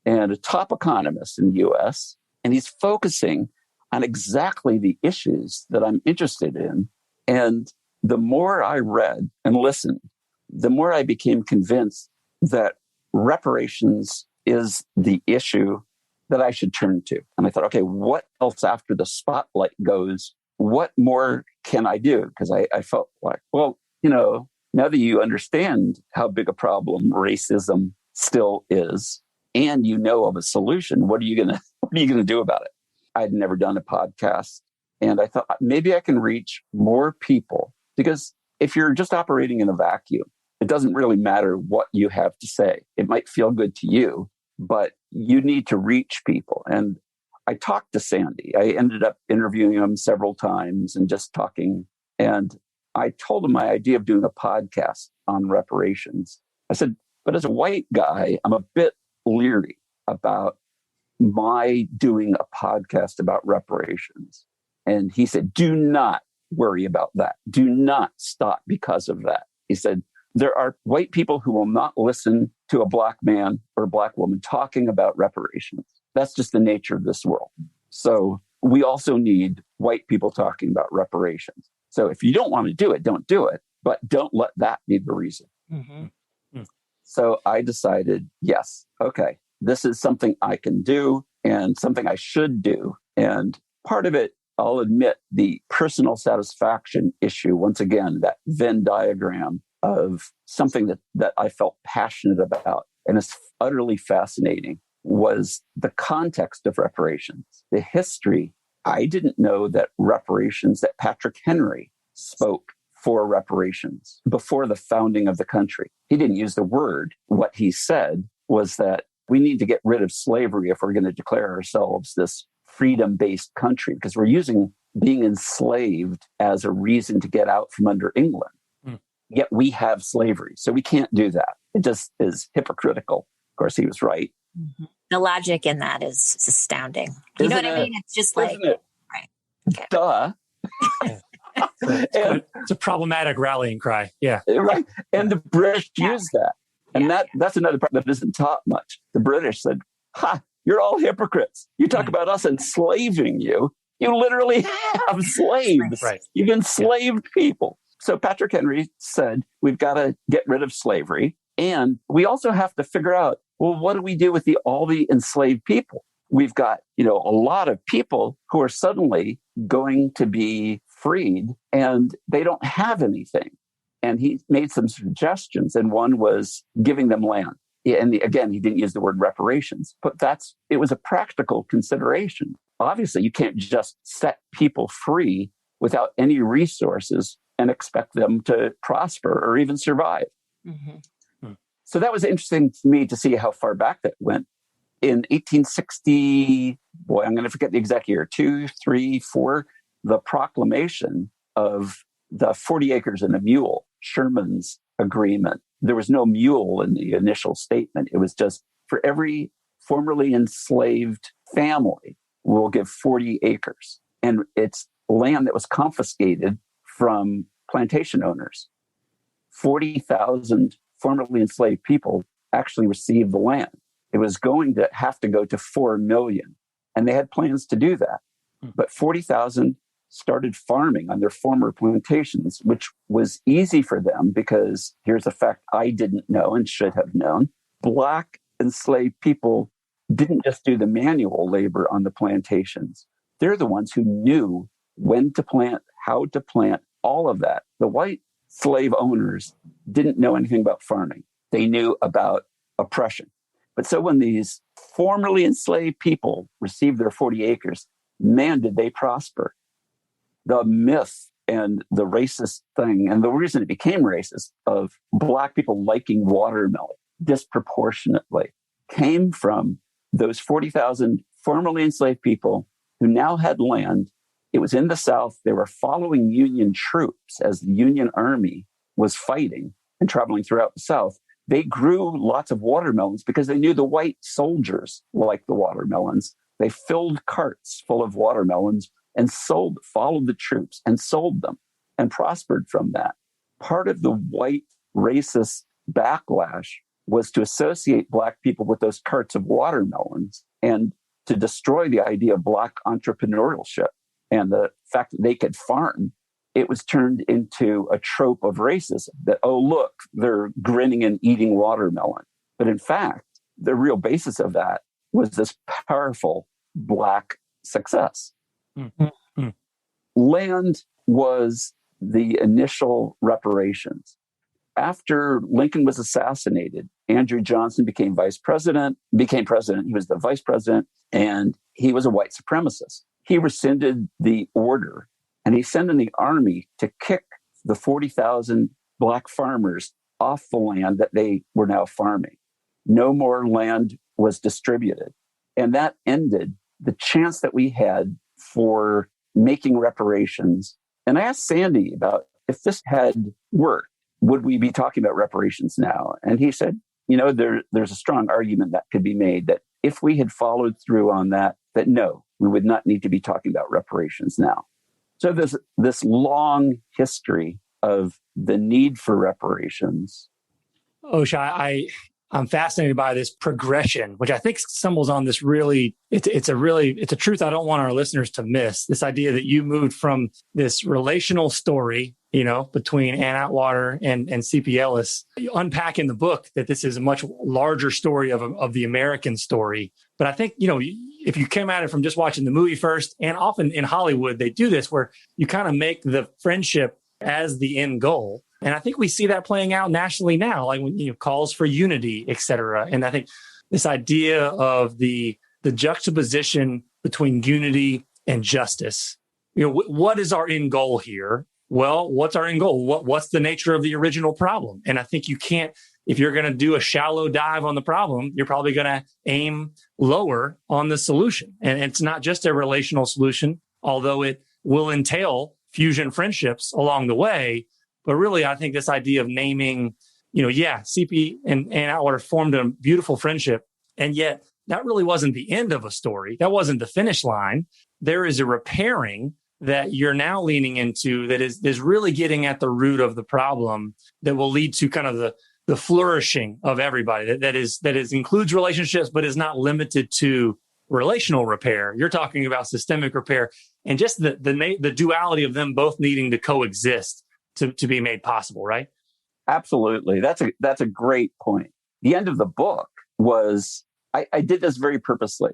and a top economist in the US, and he's focusing on exactly the issues that I'm interested in. And the more I read and listened, the more I became convinced that reparations is the issue that I should turn to. And I thought, okay, what else after the spotlight goes? What more can I do? Because I felt like, well, now that you understand how big a problem racism still is, and of a solution, what are you gonna do about it? I'd never done a podcast, and I thought maybe I can reach more people, because if you're just operating in a vacuum, it doesn't really matter what you have to say. It might feel good to you, but you need to reach people. And I talked to Sandy. I ended up interviewing him several times and just talking. And I told him my idea of doing a podcast on reparations. I said, but as a white guy, I'm a bit leery about my doing a podcast about reparations. And he said, do not worry about that. Do not stop because of that. He said, there are white people who will not listen to a black man or a black woman talking about reparations. That's just the nature of this world. So we also need white people talking about reparations. So if you don't want to do it, don't do it. But don't let that be the reason. Mm-hmm. So I decided, yes, okay, this is something I can do and something I should do. And part of it, I'll admit, the personal satisfaction issue, once again, that Venn diagram of something that I felt passionate about and is utterly fascinating, was the context of reparations, the history. I didn't know that Patrick Henry spoke for reparations before the founding of the country. He didn't use the word. What he said was that we need to get rid of slavery if we're going to declare ourselves this freedom-based country, because we're using being enslaved as a reason to get out from under England. Yet we have slavery, so we can't do that. It just is hypocritical. Of course, he was right. Mm-hmm. The logic in that is astounding. You know what I mean? It's just like, right. Okay. Duh. It's a problematic rallying cry. Yeah. Right. And the British used that. And that's another part that isn't taught much. The British said, you're all hypocrites. You talk about us enslaving you. You literally have slaves. Right. You've enslaved people. So Patrick Henry said, we've got to get rid of slavery. And we also have to figure out, well, what do we do with all the enslaved people? We've got, a lot of people who are suddenly going to be freed and they don't have anything. And he made some suggestions, and one was giving them land. And again, he didn't use the word reparations, but it was a practical consideration. Obviously, you can't just set people free without any resources and expect them to prosper or even survive. Mm-hmm. So that was interesting to me to see how far back that went. In 1860, I'm going to forget the exact year, 2, 3, 4, the proclamation of the 40 acres and a mule, Sherman's agreement. There was no mule in the initial statement. It was just for every formerly enslaved family, we'll give 40 acres. And it's land that was confiscated from plantation owners. 40,000 formerly enslaved people actually received the land. It was going to have to go to 4 million. And they had plans to do that. But 40,000 started farming on their former plantations, which was easy for them because here's a fact I didn't know and should have known. Black enslaved people didn't just do the manual labor on the plantations. They're the ones who knew when to plant, how to plant, all of that. The white slave owners didn't know anything about farming. They knew about oppression. But so when these formerly enslaved people received their 40 acres, man, did they prosper. The myth and the racist thing, and the reason it became racist, of Black people liking watermelon disproportionately, came from those 40,000 formerly enslaved people who now had land. It was in the South. They were following Union troops as the Union Army was fighting and traveling throughout the South. They grew lots of watermelons because they knew the white soldiers liked the watermelons. They filled carts full of watermelons and followed the troops and sold them and prospered from that. Part of the white racist backlash was to associate Black people with those carts of watermelons and to destroy the idea of Black entrepreneurship and the fact that they could farm. It was turned into a trope of racism that, oh, look, they're grinning and eating watermelon. But in fact, the real basis of that was this powerful Black success. Mm-hmm. Land was the initial reparations. After Lincoln was assassinated, Andrew Johnson became president. He was the vice president, and he was a white supremacist. He rescinded the order, and he sent in the army to kick the 40,000 Black farmers off the land that they were now farming. No more land was distributed. And that ended the chance that we had for making reparations. And I asked Sandy about if this had worked, would we be talking about reparations now? And he said, there's a strong argument that could be made that if we had followed through on that no, we would not need to be talking about reparations now. So there's this long history of the need for reparations. Osha, I'm fascinated by this progression, which I think stumbles on this it's a truth I don't want our listeners to miss. This idea that you moved from this relational story, between Ann Atwater and C.P. Ellis. You unpack in the book that this is a much larger story of the American story. But I think, if you came at it from just watching the movie first, and often in Hollywood, they do this where you kind of make the friendship as the end goal. And I think we see that playing out nationally now, like when calls for unity, et cetera. And I think this idea of the juxtaposition between unity and justice, what is our end goal here? Well, what's our end goal? What's the nature of the original problem? And I think you can't, if you're going to do a shallow dive on the problem, you're probably going to aim lower on the solution. And it's not just a relational solution, although it will entail fusion friendships along the way. But really, I think this idea of naming, CP and Atwater formed a beautiful friendship. And yet that really wasn't the end of a story. That wasn't the finish line. There is a repairing that you're now leaning into that is really getting at the root of the problem that will lead to kind of the flourishing of everybody that includes relationships, but is not limited to relational repair. You're talking about systemic repair and just the duality of them both needing to coexist to be made possible, right? Absolutely. That's a great point. The end of the book was, I did this very purposely.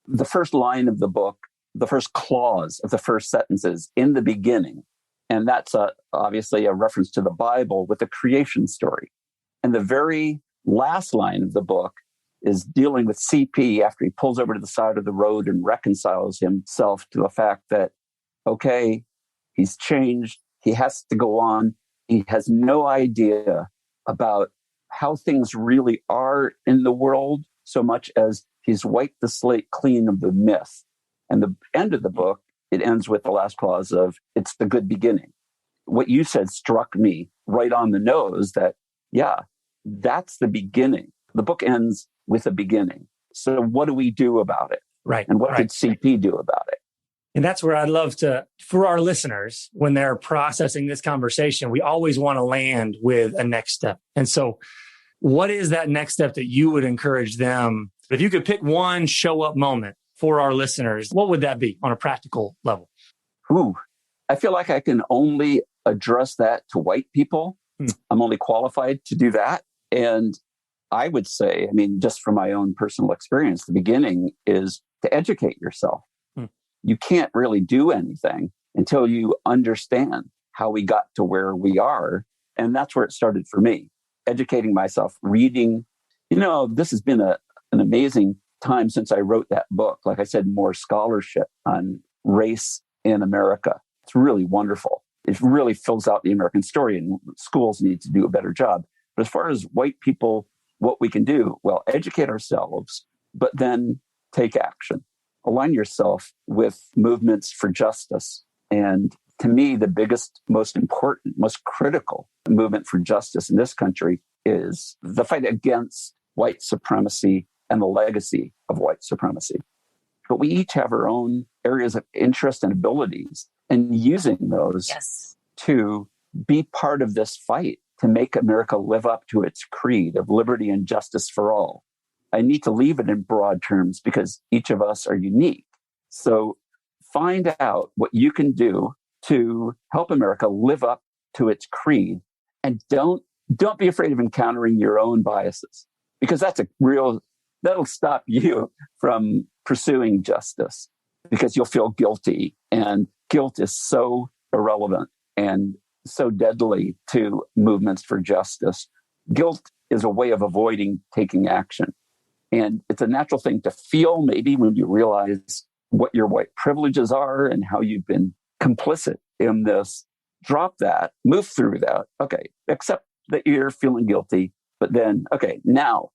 The first line of the book, the first clause of the first sentences in the beginning, and that's obviously a reference to the Bible with the creation story. And the very last line of the book is dealing with CP after he pulls over to the side of the road and reconciles himself to the fact that, okay, he's changed. He has to go on. He has no idea about how things really are in the world so much as he's wiped the slate clean of the myth. And the end of the book, it ends with the last clause of, it's the good beginning. What you said struck me right on the nose that, yeah, that's the beginning. The book ends with a beginning. So what do we do about it? Right. And what did CP do about it? And that's where I'd love to, for our listeners, when they're processing this conversation, we always want to land with a next step. And so what is that next step that you would encourage them? If you could pick one show up moment for our listeners, what would that be on a practical level? Ooh, I feel like I can only address that to white people. I'm only qualified to do that. And I would say, I mean, just from my own personal experience, the beginning is to educate yourself. You can't really do anything until you understand how we got to where we are. And that's where it started for me, educating myself, reading. This has been an amazing time since I wrote that book. Like I said, more scholarship on race in America. It's really wonderful. It really fills out the American story, and schools need to do a better job. But as far as white people, what we can do, well, educate ourselves, but then take action. Align yourself with movements for justice. And to me, the biggest, most important, most critical movement for justice in this country is the fight against white supremacy and the legacy of white supremacy. But we each have our own areas of interest and abilities, and using those to be part of this fight to make America live up to its creed of liberty and justice for all. I need to leave it in broad terms because each of us are unique. So find out what you can do to help America live up to its creed, and don't be afraid of encountering your own biases, because that'll stop you from pursuing justice, because you'll feel guilty, and guilt is so irrelevant and so deadly to movements for justice. Guilt is a way of avoiding taking action. And it's a natural thing to feel, maybe when you realize what your white privileges are and how you've been complicit in this. Drop that, move through that. Okay, accept that you're feeling guilty, but then, okay, now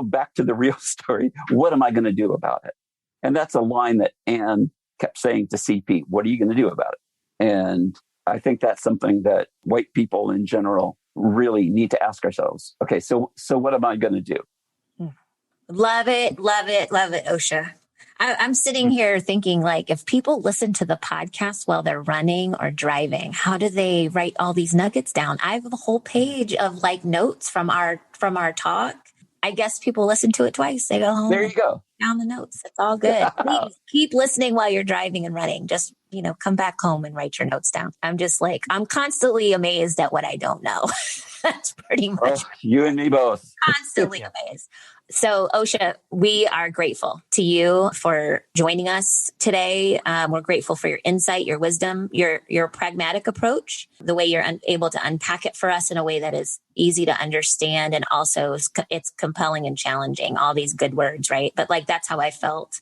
back to the real story. What am I going to do about it? And that's a line that Anne kept saying to CP. What are you going to do about it? And I think that's something that white people in general really need to ask ourselves. Okay, so what am I going to do? Love it, love it, love it, Osha. I'm sitting here thinking, like, if people listen to the podcast while they're running or driving, how do they write all these nuggets down? I have a whole page of like notes from our talk. I guess people listen to it twice. They go home. There you go. Down the notes. It's all good. Please keep listening while you're driving and running. Just, come back home and write your notes down. I'm constantly amazed at what I don't know. That's pretty much. You and me both. Constantly amazed. So, Osha, we are grateful to you for joining us today. We're grateful for your insight, your wisdom, your pragmatic approach, the way you're able to unpack it for us in a way that is easy to understand. And also it's compelling and challenging, all these good words, right? But that's how I felt.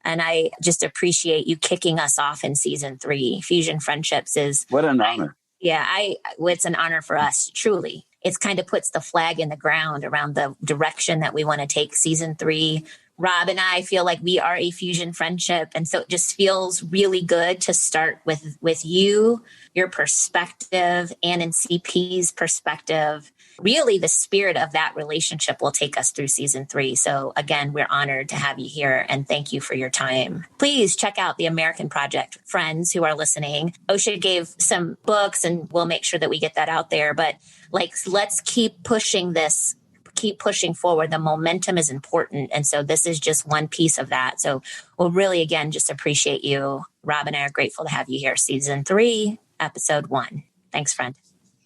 And I just appreciate you kicking us off in season 3. Fusion Friendships is... What an honor. It's an honor for us, truly. It kind of puts the flag in the ground around the direction that we want to take season 3. Rob and I feel like we are a fusion friendship. And so it just feels really good to start with you, your perspective, and in CP's perspective. Really, the spirit of that relationship will take us through season 3. So again, we're honored to have you here, and thank you for your time. Please check out the American Project, friends who are listening. Osha gave some books, and we'll make sure that we get that out there. But let's keep pushing this. Keep pushing forward. The momentum is important. And so this is just one piece of that. So we'll really, again, just appreciate you. Rob and I are grateful to have you here. Season 3, episode 1. Thanks, friend.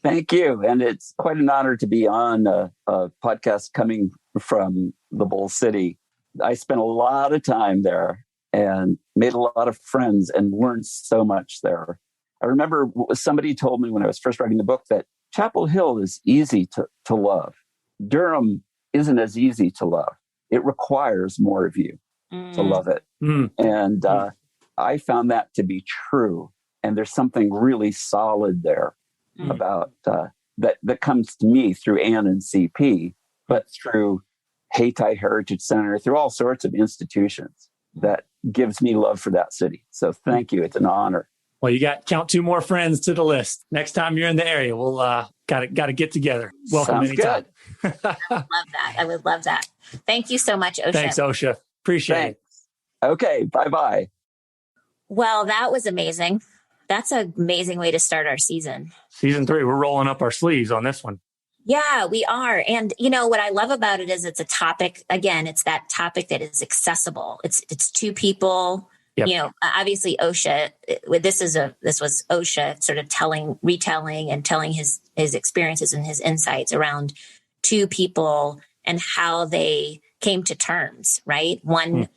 Thank you. And it's quite an honor to be on a podcast coming from the Bull City. I spent a lot of time there and made a lot of friends and learned so much there. I remember somebody told me when I was first writing the book that Chapel Hill is easy to love. Durham isn't as easy to love. It requires more of you to love it. And I found that to be true. And there's something really solid there about that comes to me through Ann and CP, but through Hayti Heritage Center, through all sorts of institutions that gives me love for that city. So thank you. It's an honor. Well, you count 2 more friends to the list. Next time you're in the area, we'll got to get together. Welcome Sounds anytime. Good. I would love that. Thank you so much, Osha. Thanks, Osha. Appreciate it. Okay, bye-bye. Well, that was amazing. That's an amazing way to start our season. Season 3, we're rolling up our sleeves on this one. Yeah, we are. And you know, what I love about it is it's a topic, again, it's that topic that is accessible. It's two people, Yep. you know, obviously OSHA, this was OSHA sort of retelling and telling his experiences and his insights around two people and how they came to terms, right? One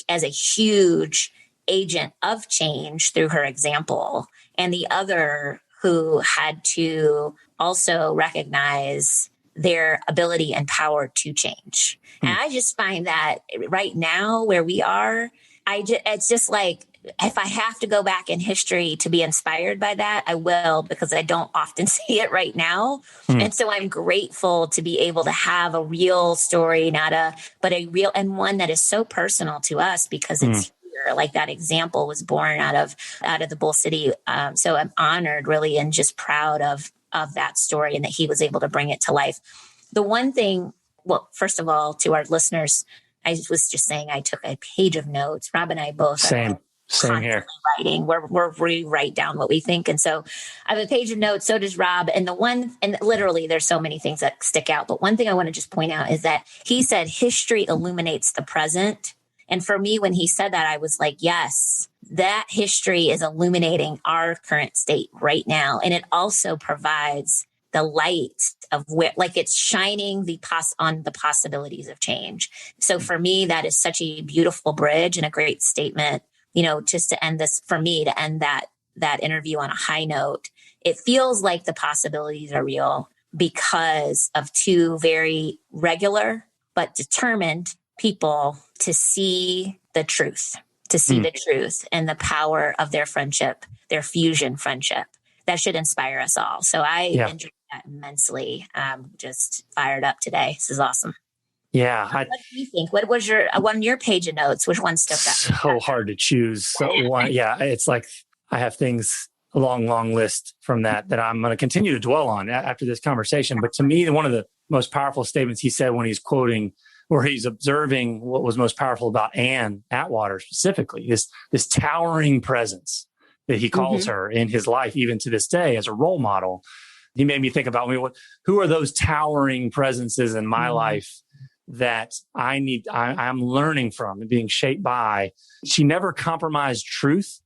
as a huge agent of change through her example, and the other who had to also recognize their ability and power to change. And I just find that right now where we are, it's just like, if I have to go back in history to be inspired by that, I will, because I don't often see it right now. And so I'm grateful to be able to have a real story, but a real, and one that is so personal to us because it's here. Like that example was born out of the Bull City. So I'm honored really and just proud of that story and that he was able to bring it to life. The one thing, well, first of all, to our listeners, I was just saying I took a page of notes. Rob and I both Same here. Writing. We write down what we think. And so I have a page of notes. So does Rob. And literally there's so many things that stick out. But one thing I want to just point out is that he said history illuminates the present. And for me, when he said that, I was like, yes, that history is illuminating our current state right now. And it also provides the light of where, like, it's shining on the possibilities of change. So for me, that is such a beautiful bridge and a great statement, you know, just to end this, for me to end that interview on a high note. It feels like the possibilities are real because of two very regular but determined people to see the truth, and the power of their friendship, their fusion friendship. That should inspire us all. So I enjoyed that immensely. Just fired up today. This is awesome. Yeah. What do you think? What was on your page of notes? Which one stuck out? So hard to choose. So it's like I have things, a long list from that I'm going to continue to dwell on after this conversation. But to me, one of the most powerful statements he said when he's quoting or he's observing what was most powerful about Anne Atwater specifically, this towering presence that he calls her in his life, even to this day, as a role model. He made me think about who are those towering presences in my life that I'm learning from and being shaped by. She never compromised truth,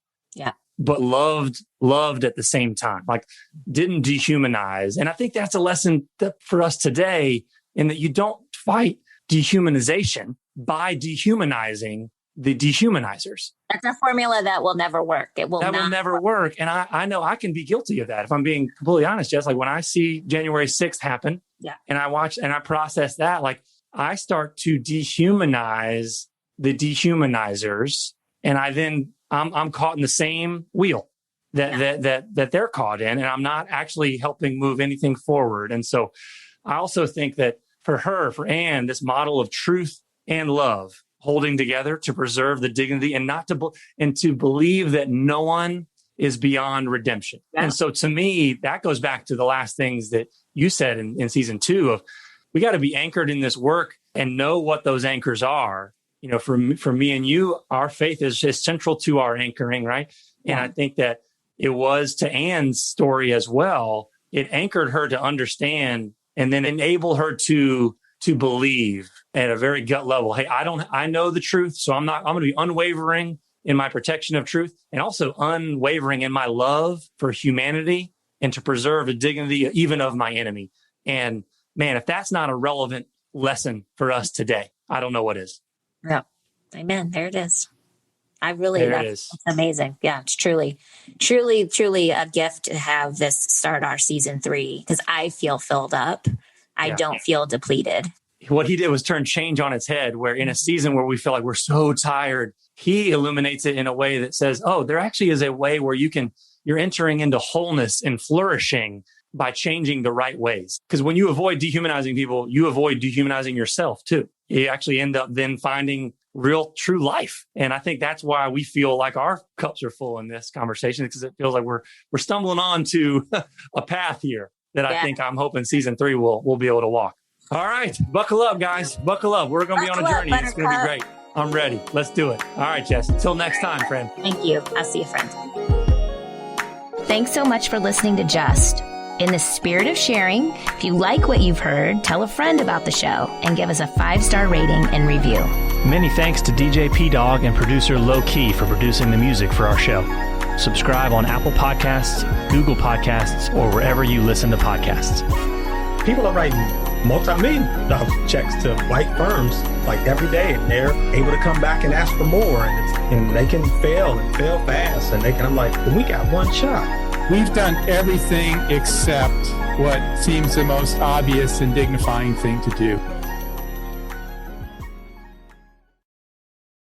but loved at the same time, like didn't dehumanize. And I think that's a lesson for us today, in that you don't fight dehumanization by dehumanizing the dehumanizers. That's a formula that will never work. Will never work. And I know I can be guilty of that. If I'm being completely honest, Jess, like when I see January 6th happen and I watch and I process that, like I start to dehumanize the dehumanizers. And I'm caught in the same wheel that they're caught in. And I'm not actually helping move anything forward. And so I also think that for Anne, this model of truth and love holding together to preserve the dignity and to believe that no one is beyond redemption. Yeah. And so to me, that goes back to the last things that you said in season 2 of, we got to be anchored in this work and know what those anchors are. You know, for me and you, our faith is just central to our anchoring, right? Yeah. And I think that it was to Anne's story as well. It anchored her to understand and then enable her to believe at a very gut level. Hey, I know the truth, so I'm going to be unwavering in my protection of truth, and also unwavering in my love for humanity and to preserve the dignity even of my enemy. And man, if that's not a relevant lesson for us today, I don't know what is. Yeah. Amen. There it is. It's amazing. Yeah, it's truly a gift to have this start our season 3, because I feel filled up. I don't feel depleted. What he did was turn change on its head, where in a season where we feel like we're so tired, he illuminates it in a way that says, oh, there actually is a way where you're entering into wholeness and flourishing by changing the right ways. Because when you avoid dehumanizing people, you avoid dehumanizing yourself too. You actually end up then finding real, true life. And I think that's why we feel like our cups are full in this conversation, because it feels like we're stumbling on to a path here that I'm hoping season 3 will be able to walk. All right. Buckle up, guys. Buckle up. We're going to be on a journey. It's going to be great. I'm ready. Let's do it. All right, Jess. Until next time, friend. Thank you. I'll see you, friend. Thanks so much for listening to Just. In the spirit of sharing, if you like what you've heard, tell a friend about the show and give us a 5-star rating and review. Many thanks to DJ P-Dog and producer Low Key for producing the music for our show. Subscribe on Apple Podcasts, Google Podcasts, or wherever you listen to podcasts. People are writing multi-million-dollar checks to white firms like every day, and they're able to come back and ask for more, and they can fail and fail fast, and I'm like, well, we got one shot. We've done everything except what seems the most obvious and dignifying thing to do.